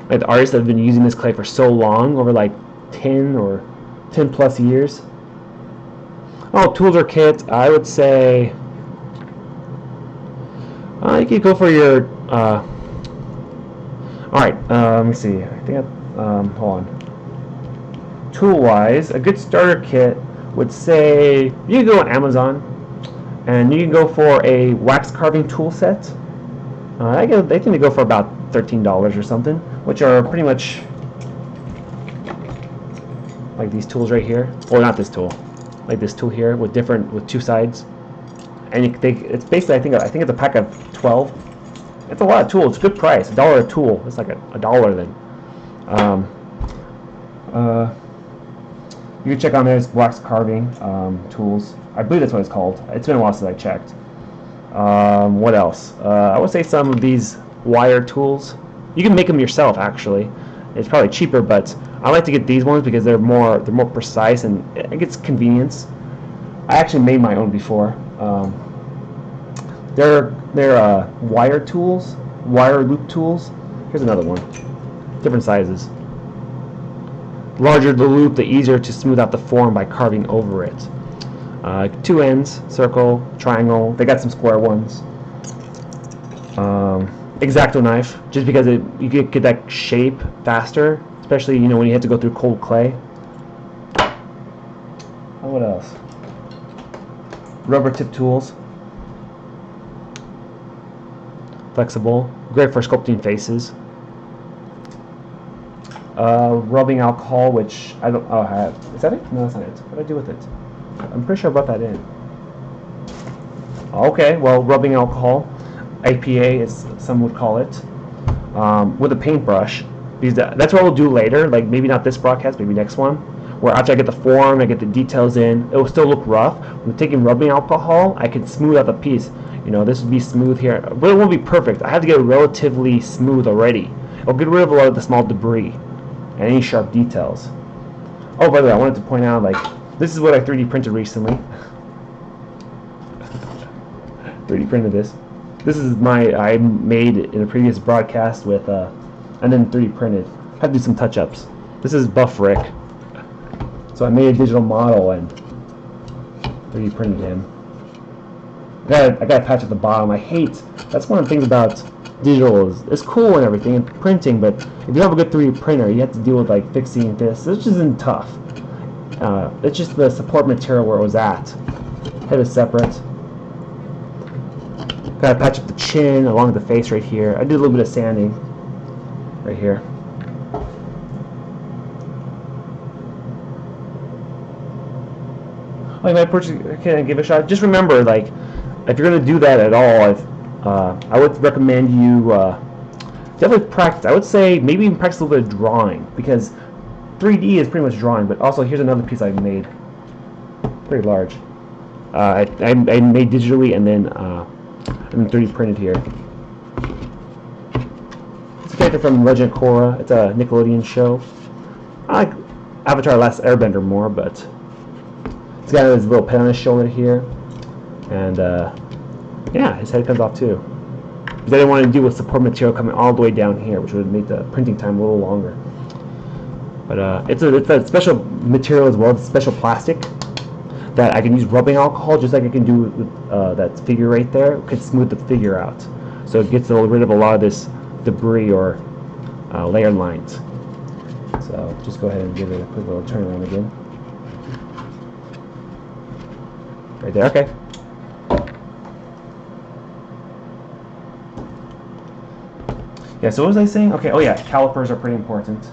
the artists that have been using this clay for so long, over like 10 plus years. Oh, tools or kit. I would say you could go for your. All right. Let me see. I think hold on. Tool-wise, a good starter kit would say you can go on Amazon, and you can go for a wax carving tool set. They tend to go for about $13 or something, which are pretty much like these tools right here, or not this tool, like this tool here with 2 sides. And it's basically I think it's a pack of 12. It's a lot of tools. It's a good price. $1 a tool. It's like a dollar then. You can check on there's wax carving tools. I believe that's what it's called. It's been a while since I checked. What else? I would say some of these wire tools. You can make them yourself. Actually, it's probably cheaper, but I like to get these ones because they're more precise and it gets convenience. I actually made my own before. They're wire tools, wire loop tools. Here's another one. Different sizes. Larger the loop, the easier to smooth out the form by carving over it. 2 ends, circle, triangle. They got some square ones. X-Acto knife, just because you get that shape faster, especially when you have to go through cold clay. What else? Rubber tip tools. Flexible, great for sculpting faces. Rubbing alcohol, which I don't. Oh, is that it? No, that's not it. What did I do with it? I'm pretty sure I brought that in. Okay, well, rubbing alcohol, IPA, as some would call it, with a paintbrush. Because that's what we'll do later. Like maybe not this broadcast, maybe next one. Where after I get the form, I get the details in, it will still look rough. With taking rubbing alcohol, I can smooth out the piece. You know, this would be smooth here, but it won't be perfect. I have to get it relatively smooth already. It'll get rid of a lot of the small debris and any sharp details. Oh, by the way, I wanted to point out, like, this is what I 3D printed recently. 3D printed this. This is I made in a previous broadcast with, and then 3D printed. Had to do some touch-ups. This is Buff Rick. So I made a digital model and 3D printed him. I got a patch at the bottom. That's one of the things about digital is it's cool and everything and printing, but if you have a good 3D printer, you have to deal with like fixing this. This just isn't tough. It's just the support material where it was at. Head is separate. Got to patch up the chin along the face right here. I did a little bit of sanding right here. Oh, you might give it a shot. Just remember, like, if you're going to do that at all, I would recommend you definitely practice. I would say maybe even practice a little bit of drawing, because 3D is pretty much drawing. But also, here's another piece I made, pretty large. I made digitally and then 3D printed here. It's a character from Legend of Korra. It's a Nickelodeon show. I like Avatar: Last Airbender more, but he's got his little pen on his shoulder here, and yeah, his head comes off too. Because I didn't want to deal with support material coming all the way down here, which would make the printing time a little longer. But it's a special material as well. It's special plastic that I can use rubbing alcohol, just like I can do with that figure right there. It can smooth the figure out, so it gets rid of a lot of this debris or layer lines. So just go ahead and give it a quick little turn around again. Right there, okay. Yeah, so what was I saying? Okay, oh yeah, calipers are pretty important.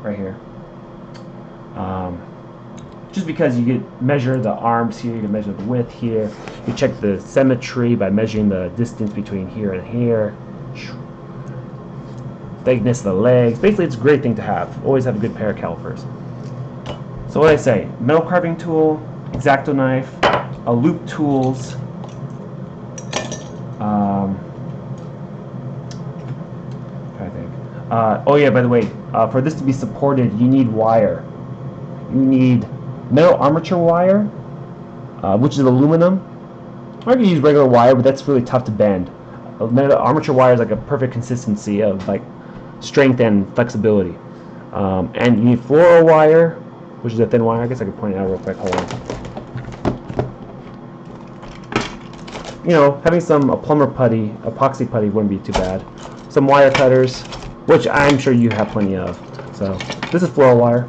Right here. Just because you get measure the arms here, you can measure the width here. You check the symmetry by measuring the distance between here and here. Thickness of the legs. Basically, it's a great thing to have. Always have a good pair of calipers. So what did I say? Metal carving tool, X-Acto knife, a loop tools, I think. Oh yeah, by the way, for this to be supported, you need wire. You need metal armature wire, which is aluminum. Or you can use regular wire, but that's really tough to bend. Metal armature wire is like a perfect consistency of like strength and flexibility. And you need fluoro wire, which is a thin wire. I guess I could point it out real quick. Hold on. You know, having a plumber putty, epoxy putty wouldn't be too bad. Some wire cutters, which I'm sure you have plenty of. So this is fluoro wire.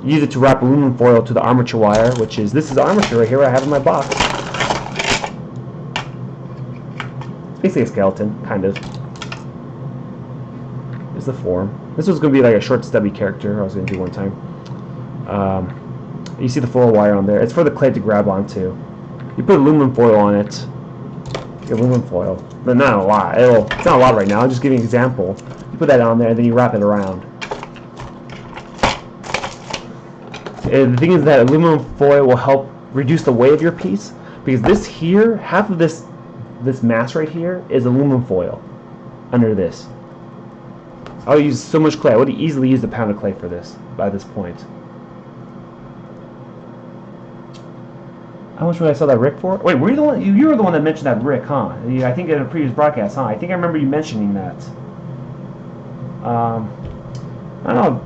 Use it to wrap aluminum foil to the armature wire, which is, this is the armature right here I have in my box. It's basically a skeleton, kind of. Here's the form. This was going to be like a short stubby character I was going to do one time. You see the fluoro wire on there. It's for the clay to grab onto. You put aluminum foil on it. Aluminum foil. But not a lot. It's not a lot right now. I'm just giving an example. You put that on there and then you wrap it around. The thing is that aluminum foil will help reduce the weight of your piece, because this here, half of this mass right here is aluminum foil under this. I'll use so much clay. I would easily use a pound of clay for this by this point. How much would I sell that Rick for? Wait, were you the one? You were the one that mentioned that Rick, huh? I think in a previous broadcast, huh? I think I remember you mentioning that. I don't know.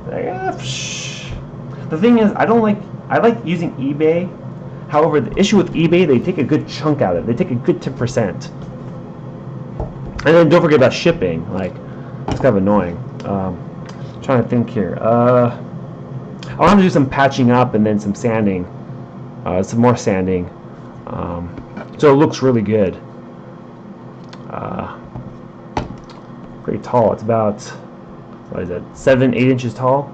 The thing is, I like using eBay. However, the issue with eBay, they take a good chunk out of it. They take a good 10%. And then don't forget about shipping. Like, it's kind of annoying. Trying to think here. I'll have to do some patching up and then some sanding. Some more sanding. So it looks really good. Pretty tall. It's about, what is it, 7-8 inches tall.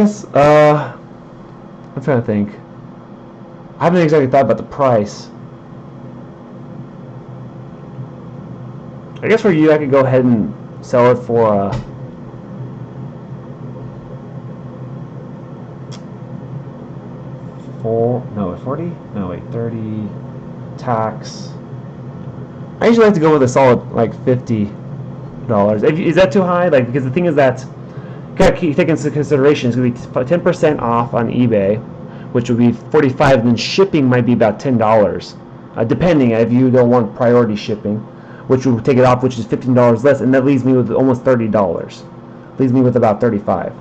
guess, I'm trying to think. I haven't exactly thought about the price. I guess for you, I could go ahead and sell it for, no, 40? No, wait, 30, tax. I usually like to go with a solid, like, $50. Is that too high? Like, because the thing is that, you gotta take into consideration, it's going to be 10% off on eBay, which would be 45, and then shipping might be about $10, depending if you don't want priority shipping, which would take it off, which is $15 less, and that leaves me with almost $30. Leaves me with about 35,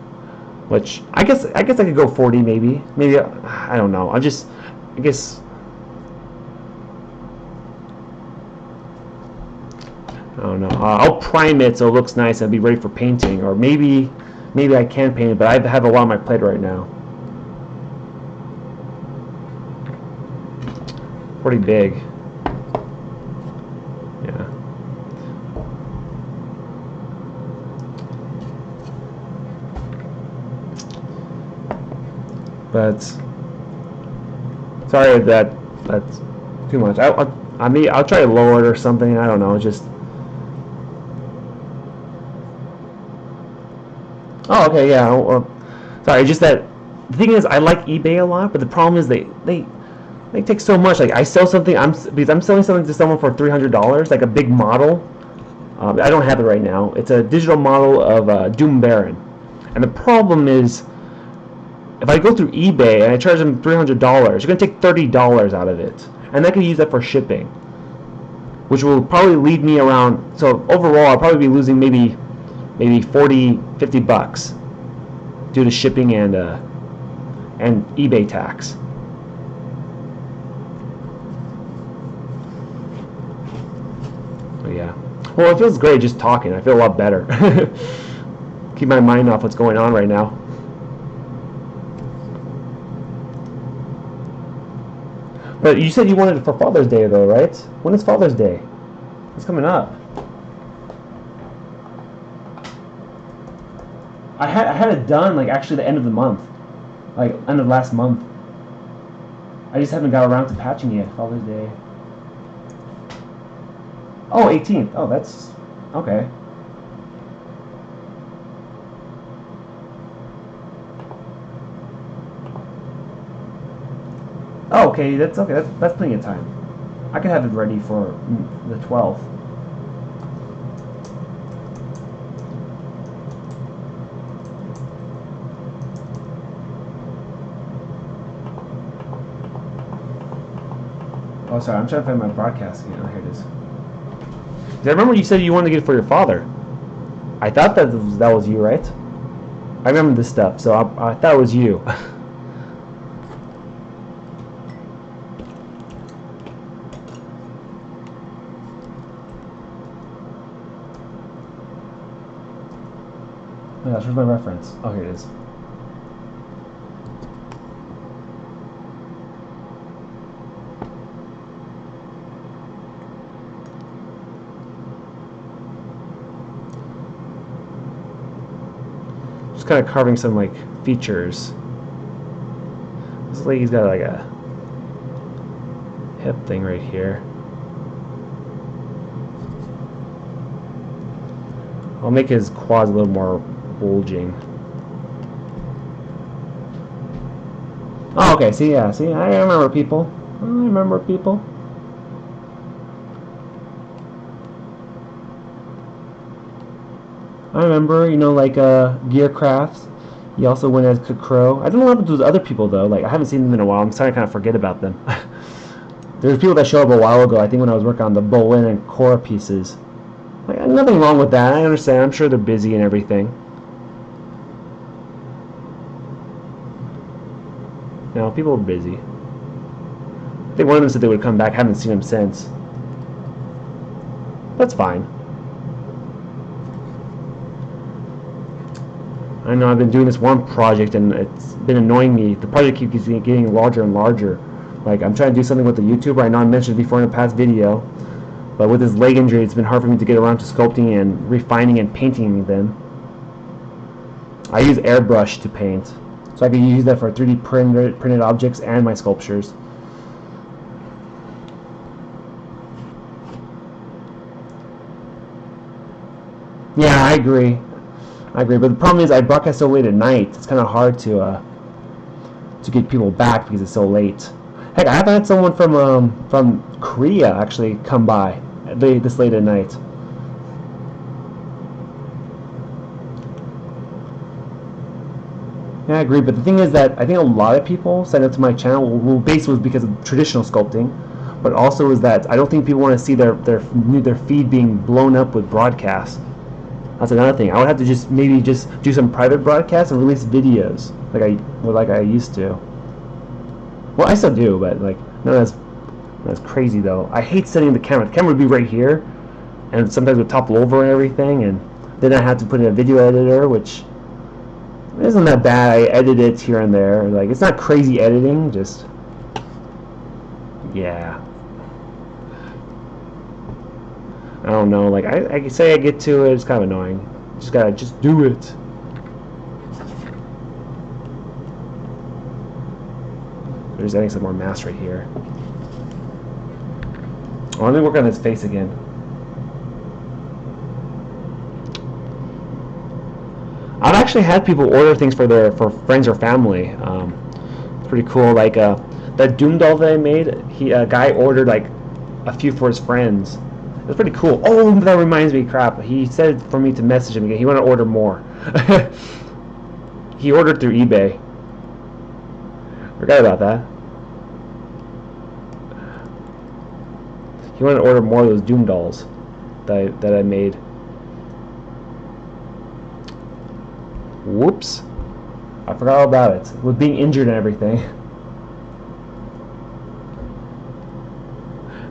which I guess I could go 40 maybe. I don't know. I guess I don't know. I'll prime it so it looks nice and be ready for painting, or maybe I can paint it, but I have a lot on my plate right now. Pretty big. Yeah. But sorry if that's too much. I'll try to lower it or something. I don't know. Just oh, okay, yeah. Sorry, just that the thing is, I like eBay a lot, but the problem is they take so much. Like I sell something, because I'm selling something to someone for $300, like a big model. I don't have it right now. It's a digital model of Doom Baron, and the problem is, if I go through eBay and I charge them $300, you're gonna take $30 out of it, and I can use that for shipping, which will probably leave me around. So overall, I'll probably be losing maybe 40, $50 due to shipping and eBay tax. But yeah. Well, it feels great just talking. I feel a lot better. Keep my mind off what's going on right now. But you said you wanted it for Father's Day, though, right? When is Father's Day? It's coming up. I had it done, like, actually the end of the month. Like, end of last month. I just haven't got around to patching yet. Father's Day. Oh, 18th. Oh, that's... okay. Oh, okay, that's okay. That's plenty of time. I can have it ready for the 12th. Oh, sorry, I'm trying to find my broadcast again. Oh, here it is. I remember you said you wanted to get it for your father. I thought that was you, right? I remember this stuff, so I thought it was you. Oh my gosh, where's my reference? Oh, here it is. Just kind of carving some like features. This lady's got like a hip thing right here. I'll make his quads a little more bulging. Oh, okay. See, yeah. See, I remember people. I remember people. I remember, you know, like Gearcrafts. He also went as Crow. I don't know what happened to those other people though. Like I haven't seen them in a while. I'm starting to kind of forget about them. There's people that showed up a while ago. I think when I was working on the Bolin and Cora pieces. Like nothing wrong with that. I understand. I'm sure they're busy and everything. You know, people are busy. I think one of them said they would come back. I haven't seen them since. That's fine. I know I've been doing this one project and it's been annoying me. The project keeps getting larger and larger. Like I'm trying to do something with the YouTuber. I know I mentioned it before in a past video, but with this leg injury, it's been hard for me to get around to sculpting and refining and painting them. I use airbrush to paint. So I can use that for 3D printed objects and my sculptures. Yeah, I agree. I agree. But the problem is I broadcast so late at night. It's kind of hard to get people back because it's so late. Heck, I haven't had someone from Korea actually come by this late at night. Yeah, I agree. But the thing is that I think a lot of people signed up to my channel. Well, basically was because of traditional sculpting, but also is that I don't think people want to see their feed being blown up with broadcasts. That's another thing. I would have to just maybe just do some private broadcasts and release videos like I used to. Well, I still do, but like not as crazy though. I hate setting the camera. The camera would be right here, and sometimes would topple over and everything, and then I have to put in a video editor, which isn't that bad. I edit it here and there. Like it's not crazy editing, just yeah. I don't know. Like I say I get to it. It's kind of annoying. Just gotta do it. We're just adding some more mask right here. Oh, let me work on his face again. I've actually had people order things for friends or family. It's pretty cool. Like that Doom doll that I made, a guy ordered like a few for his friends. It was pretty cool. Oh, that reminds me, crap. He said for me to message him again. He wanted to order more. He ordered through eBay. Forgot about that. He wanted to order more of those Doom dolls that I made. Whoops. I forgot all about it. With being injured and everything.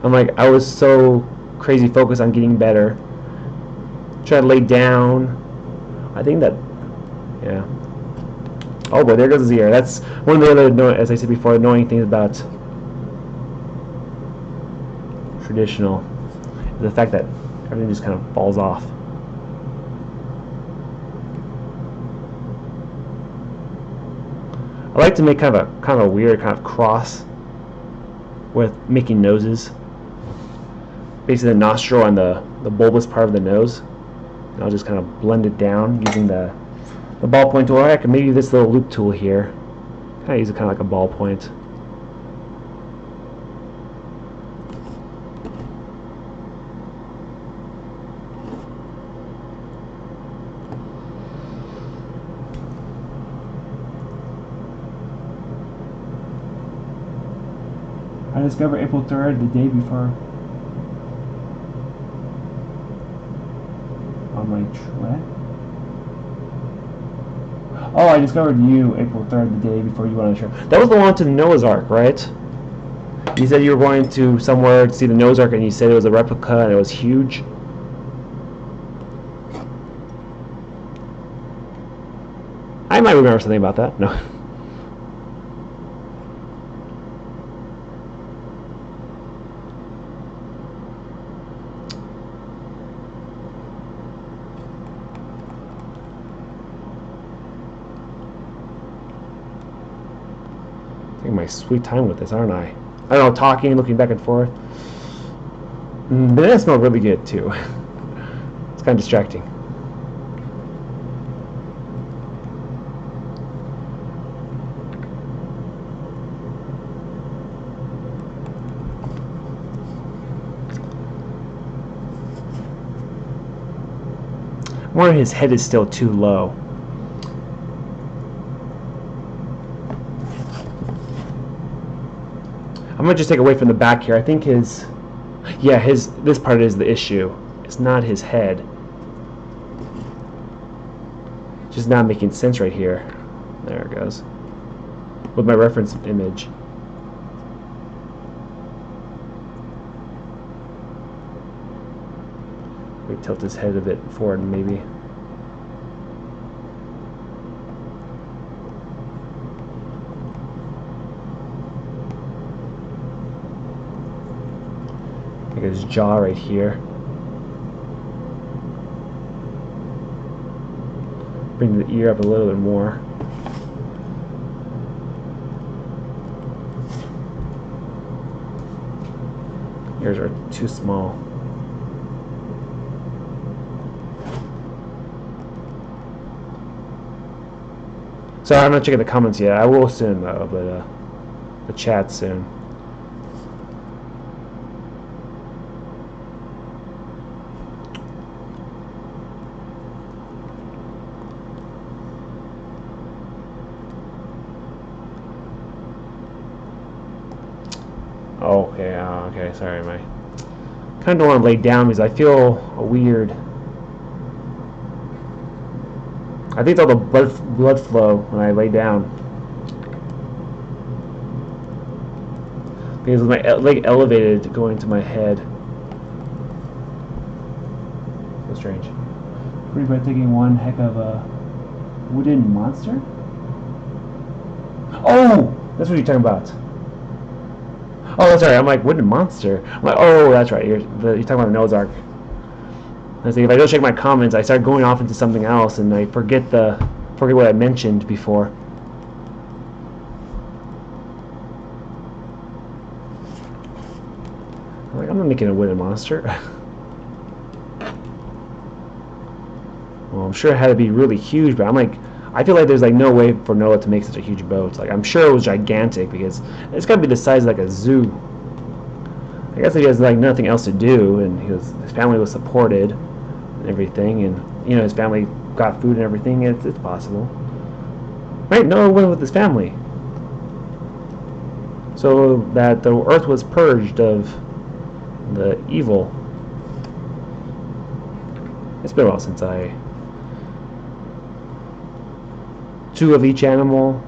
I'm like, I was so crazy focused on getting better. Try to lay down. I think that, yeah. Oh boy, there goes his ear. That's one of the other, as I said before, annoying things about traditional. The fact that everything just kind of falls off. I like to make kind of a weird kind of cross with making noses. Basically the nostril and the bulbous part of the nose. And I'll just kind of blend it down using the ballpoint tool. Or I can maybe use this little loop tool here. Kind of use it kind of like a ballpoint. I discovered April 3rd, the day before on my trek. Oh, I discovered you April 3rd, the day before you went on the trip. That was the one to the Noah's Ark, right? You said you were going to somewhere to see the Noah's Ark, and you said it was a replica and it was huge. I might remember something about that. No. Taking my sweet time with this, aren't I? I don't know, talking, looking back and forth. The banana smells really good too. It's kind of distracting. I wonder if his head is still too low. I'm gonna just take away from the back here. I think this part is the issue. It's not his head. It's just not making sense right here. There it goes. With my reference image. We tilt his head a bit forward, maybe. His jaw right here. Bring the ear up a little bit more. Yours are too small. So I'm not checking the comments yet. I will soon though, but the chat soon. Oh, okay, okay. Sorry, my kind of don't want to lay down because I feel weird. I think it's all the blood flow when I lay down. Because my leg elevated going to my head. So strange. Pretty by taking one heck of a wooden monster? Oh! That's what you're talking about. Oh, that's right. I'm like, wooden monster. I'm like, oh, that's right. You're talking about the Noah's Ark. I think if I don't check my comments, I start going off into something else, and I forget what I mentioned before. I'm like, I'm not making a wooden monster. Well, I'm sure it had to be really huge, but I'm like, I feel like there's like no way for Noah to make such a huge boat. Like, I'm sure it was gigantic because it's got to be the size of like a zoo. I guess he has like nothing else to do, and his family was supported and everything, and you know his family got food and everything. It's possible, right? Noah went with his family, so that the earth was purged of the evil. It's been a while since I two of each animal,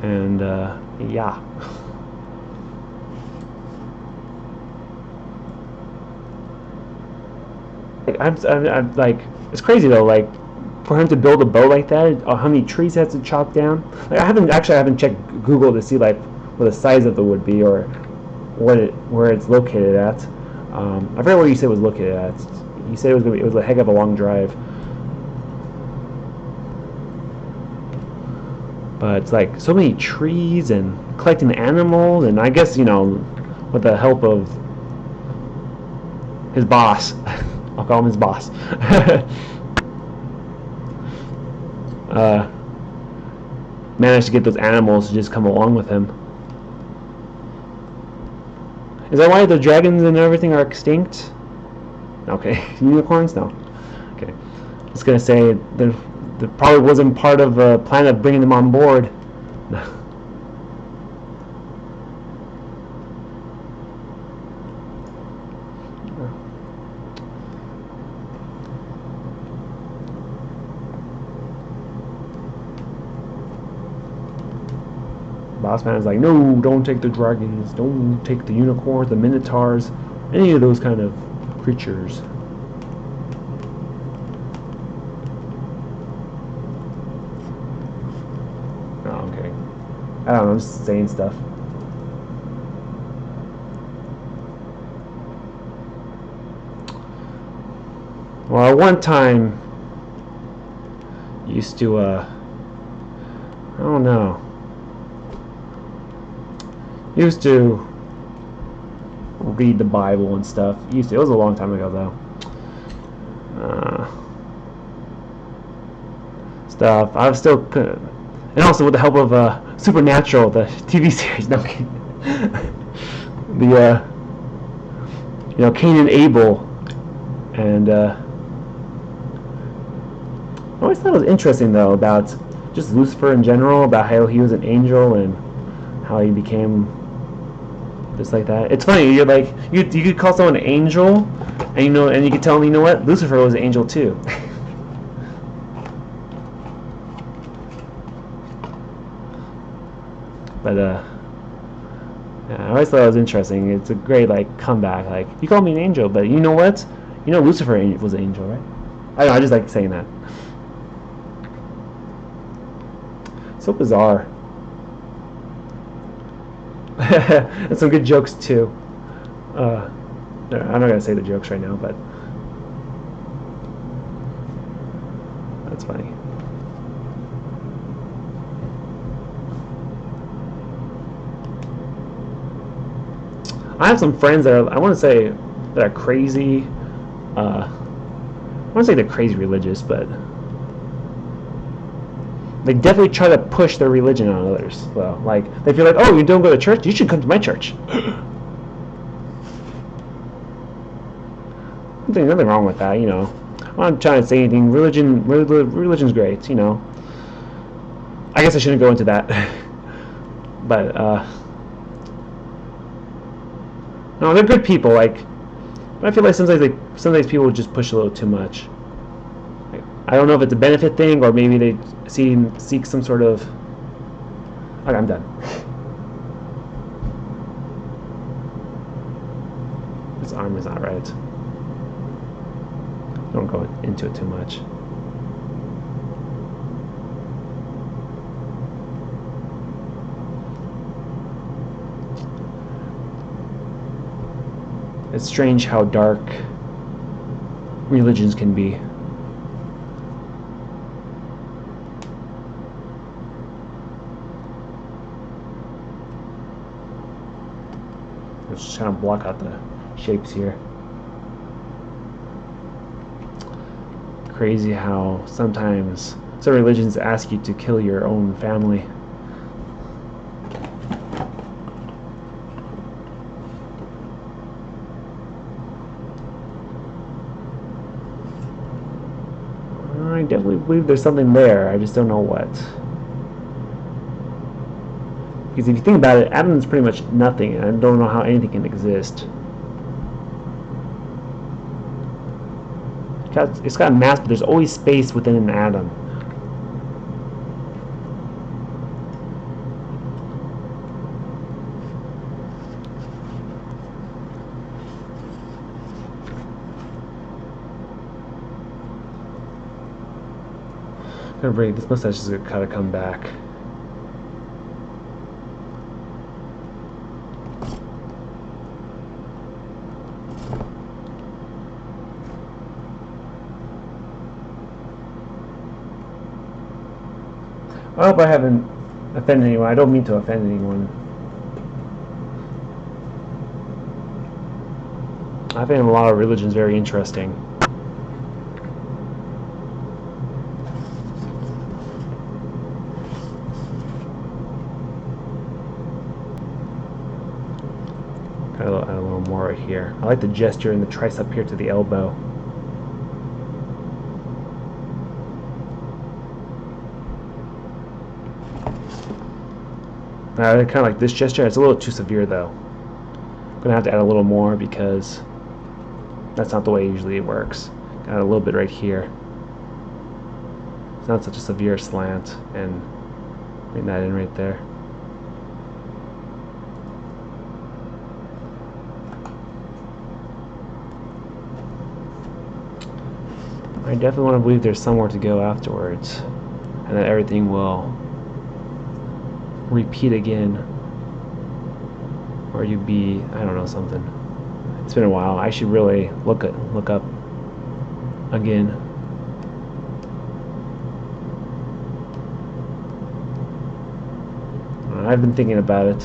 and yeah. I'm like, it's crazy though. Like, for him to build a boat like that, how many trees he has to chop down? Like, I haven't checked Google to see like what the size of it would be or where it's located at. I forget where you said it was located at. You said it was a heck of a long drive. But it's like so many trees and collecting animals, and I guess you know, with the help of his boss. I'll call him his boss. Managed to get those animals to just come along with him. Is that why the dragons and everything are extinct? Okay, unicorns? No. Okay, I was gonna say there probably wasn't part of the plan of bringing them on board. Boss man is like, no, don't take the dragons, don't take the unicorns, the minotaurs, any of those kind of creatures. Oh, okay. I don't know, I'm just saying stuff. Well, at one time, used to, I don't know. Used to read the Bible and stuff. It was a long time ago though. Stuff. I was still, and also with the help of Supernatural, the TV series. No, the you know, Cain and Abel, and I always thought it was interesting though about just Lucifer in general, about how he was an angel and how he became just like that. It's funny. You're like you could call someone an angel, and you know, and you could tell them, you know what, Lucifer was an angel too. But yeah, I always thought it was interesting. It's a great like comeback. Like, you call me an angel, but you know what? You know Lucifer was an angel, right? I don't know. I just like saying that. So bizarre. And some good jokes too. I'm not gonna say the jokes right now, but that's funny. I have some friends that are, I want to say, that are crazy. I want to say they're crazy religious, but they definitely try to push their religion on others. So, like, they feel like, oh, you don't go to church? You should come to my church. There's nothing wrong with that, you know. I'm not trying to say anything. Religion's great, you know. I guess I shouldn't go into that. But, no, they're good people, like, but I feel like sometimes people just push a little too much. Like, I don't know if it's a benefit thing or maybe they seek some sort of. Okay, I'm done. This arm is not right. Don't go into it too much. It's strange how dark religions can be. Let's just kind of block out the shapes here. Crazy how sometimes some religions ask you to kill your own family. I definitely believe there's something there. I just don't know what. Because if you think about it, Adam is pretty much nothing, and I don't know how anything can exist. It's got mass, but there's always space within an atom. This mustache is gonna kind of come back. I hope I haven't offended anyone. I don't mean to offend anyone. I find a lot of religions very interesting. Add a little more right here. I like the gesture and the tricep here to the elbow. I kind of like this gesture. It's a little too severe though. I'm gonna have to add a little more because that's not the way usually it works. Add a little bit right here. It's not such a severe slant, and bring that in right there. I definitely want to believe there's somewhere to go afterwards, and that everything will repeat again, or you'd be, I don't know, something. It's been a while. I should really look up again. I've been thinking about it.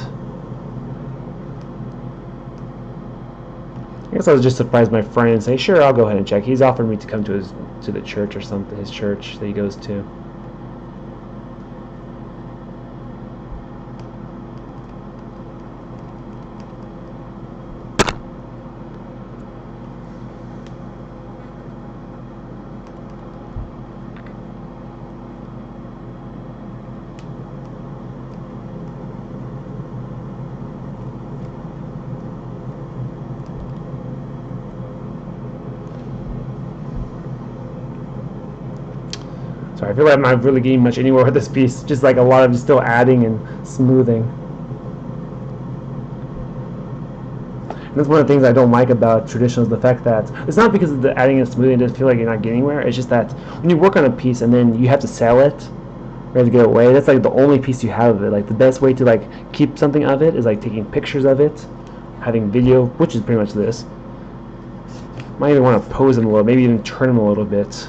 I guess I was just surprised my friend and say, sure, I'll go ahead and check. He's offered me to come to the church or something, his church that he goes to. So I feel like I'm not really getting much anywhere with this piece. Just like a lot of just still adding and smoothing. And that's one of the things I don't like about traditional is the fact that it's not because of the adding and smoothing. It doesn't feel like you're not getting anywhere. It's just that when you work on a piece and then you have to sell it, you have to get it away. That's like the only piece you have of it. Like the best way to like keep something of it is like taking pictures of it, having video, which is pretty much this. Might even want to pose them a little, maybe even turn them a little bit.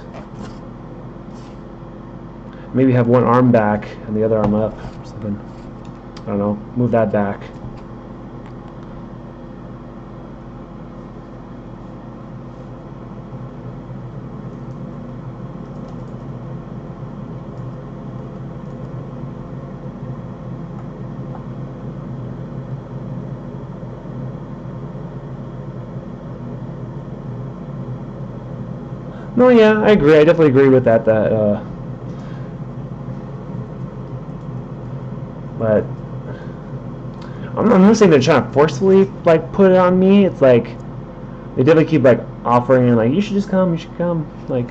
Maybe have one arm back and the other arm up or something. I don't know. Move that back. No, yeah, I agree. I definitely agree with that. But I'm not saying they're trying to forcefully like put it on me. It's like they definitely keep like offering and like you should just come, you should come. Like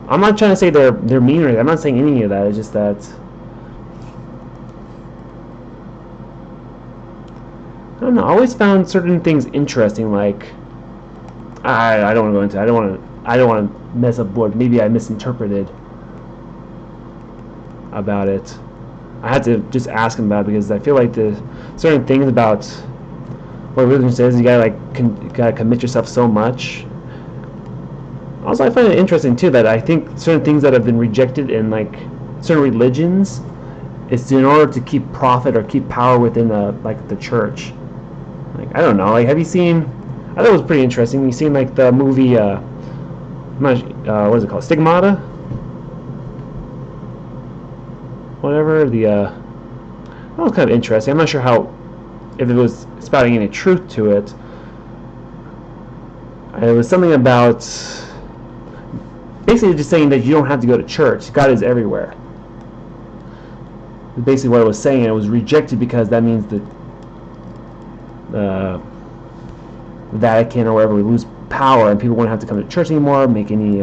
I'm not trying to say they're mean or anything. I'm not saying any of that. It's just that I don't know. I always found certain things interesting. Like I don't want to go into. I don't want to mess up what maybe I misinterpreted about it. I had to just ask him about it because I feel like the certain things about what religion says you gotta gotta commit yourself so much. Also, I find it interesting too that I think certain things that have been rejected in like certain religions is in order to keep profit or keep power within the church. Like I don't know. Like have you seen? I thought it was pretty interesting. You seen like the movie? What is it called? Stigmata. Whatever that was kind of interesting. I'm not sure how if it was spouting any truth to it. It was something about basically just saying that you don't have to go to church. God is everywhere. Basically what it was saying. It was rejected because that means that the Vatican or wherever we lose power and people won't have to come to church anymore, make any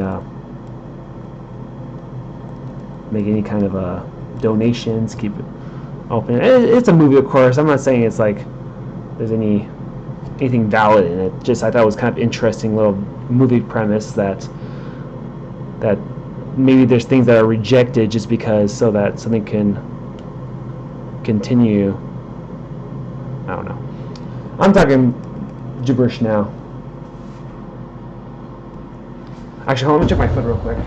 kind of donations, keep it open. It's a movie, of course. I'm not saying it's like there's anything valid in it. Just I thought it was kind of interesting little movie premise that maybe there's things that are rejected just because so that something can continue. I don't know. I'm talking gibberish now. Actually, let me check my foot real quick.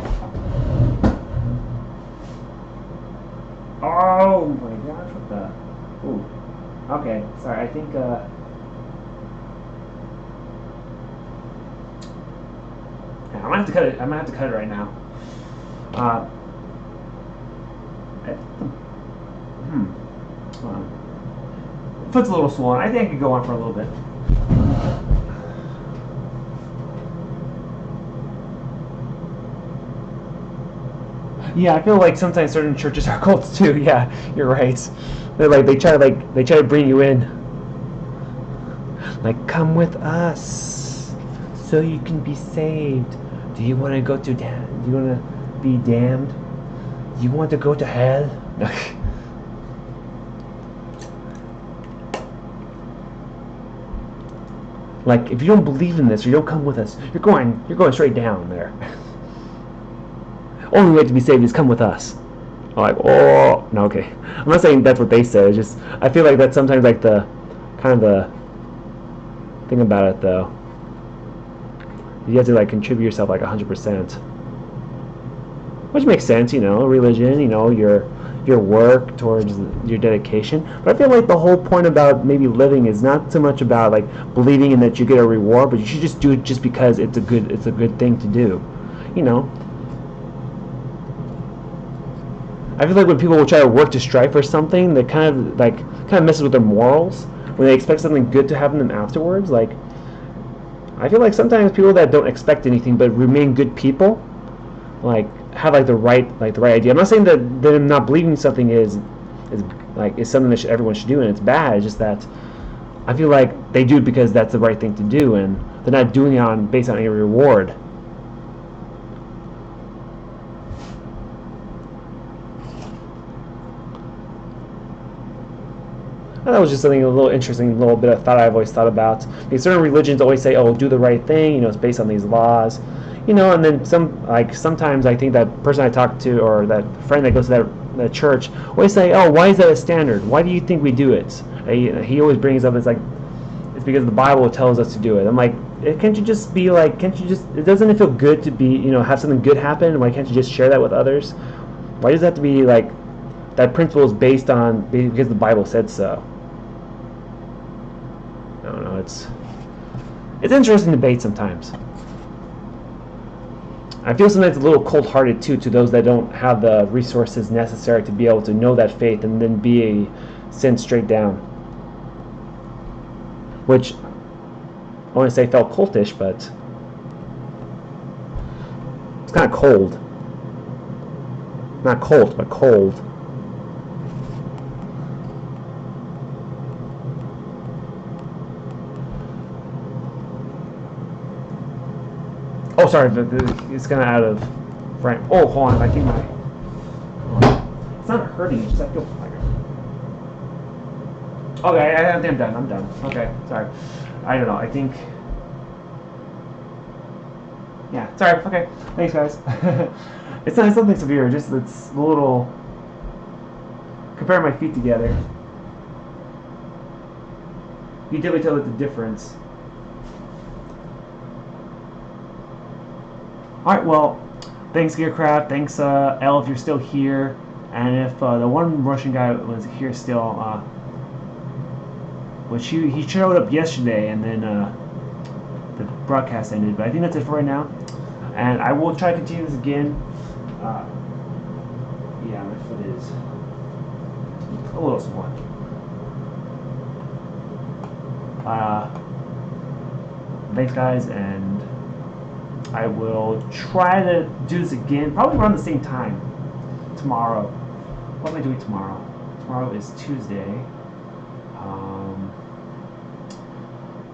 Oh my gosh, what the? Ooh. Okay, sorry, I think, I'm gonna have to cut it, right now. Uh, Hold on. Foot's a little swollen. I think I could go on for a little bit. Yeah, I feel like sometimes certain churches are cults too. Yeah, you're right. They try to bring you in. Like come with us, so you can be saved. Do you want to go to damn? Do you want to be damned? You want to go to hell? Like if you don't believe in this or you don't come with us, you're going straight down there. Only way to be saved is come with us. I'm like, oh no, okay. I'm not saying that's what they say. It's just I feel like that's sometimes like the kind of the thing about it though. You have to like contribute yourself like 100%, which makes sense. Religion. Your work towards your dedication. But I feel like the whole point about maybe living is not so much about like believing in that you get a reward, but you should just do it just because it's a good thing to do. I feel like when people will try to work to strive for something, they kind of messes with their morals when they expect something good to happen to them afterwards. Like I feel like sometimes people that don't expect anything but remain good people, like have the right idea. I'm not saying that them not believing something is something that everyone should do and it's bad. It's just that I feel like they do it because that's the right thing to do and they're not doing it based on any reward. That was just something a little interesting, little bit of thought I've always thought about. Because certain religions always say, "Oh, do the right thing," it's based on these laws, and then sometimes I think that person I talked to or that friend that goes to that church always say, "Oh, why is that a standard? Why do you think we do it?" He always brings up it's because the Bible tells us to do it. I'm like, can't you just be like, doesn't it feel good to be, have something good happen? Why can't you just share that with others? Why does it have to be like that principle is based on because the Bible said so? I don't know. It's interesting debate sometimes. I feel sometimes a little cold-hearted too to those that don't have the resources necessary to be able to know that faith and then be sent straight down. Which I want to say felt cultish, but kind of cold. Not cold, but cold. Oh, sorry, it's kind of out of frame. Oh, hold on, I think my... It's not hurting, it's just I feel like... Okay, I think I'm done. Okay, sorry. I don't know, I think... Yeah, sorry, okay. Thanks, guys. It's not something severe, just it's a little... Compare my feet together. You definitely tell the difference. Alright, well, thanks Gearcraft, thanks Elle if you're still here, and if the one Russian guy was here still, which he showed up yesterday and then the broadcast ended, but I think that's it for right now, and I will try to continue this again. Yeah, my foot is a little sore. Thanks guys, and I will try to do this again, probably around the same time tomorrow. What am I doing tomorrow? Tomorrow is Tuesday.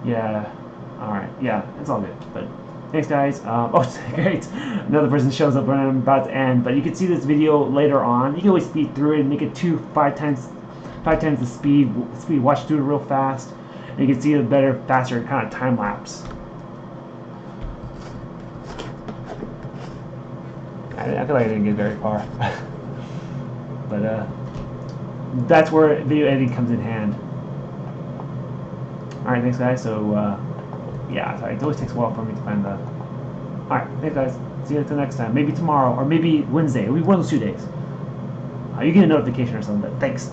Yeah, alright, yeah, it's all good. But thanks guys. Oh, great. Another person shows up when I'm about to end. But you can see this video later on. You can always speed through it and make it 5 times the speed. Watch through it real fast. And you can see the better, faster kind of time lapse. I feel like I didn't get very far. But that's where video editing comes in hand. Alright, thanks guys. So yeah, sorry, it always takes a while for me to find the... Alright, thanks guys. See you until next time. Maybe tomorrow, or maybe Wednesday. It'll be one of those 2 days. You get a notification or something, but thanks.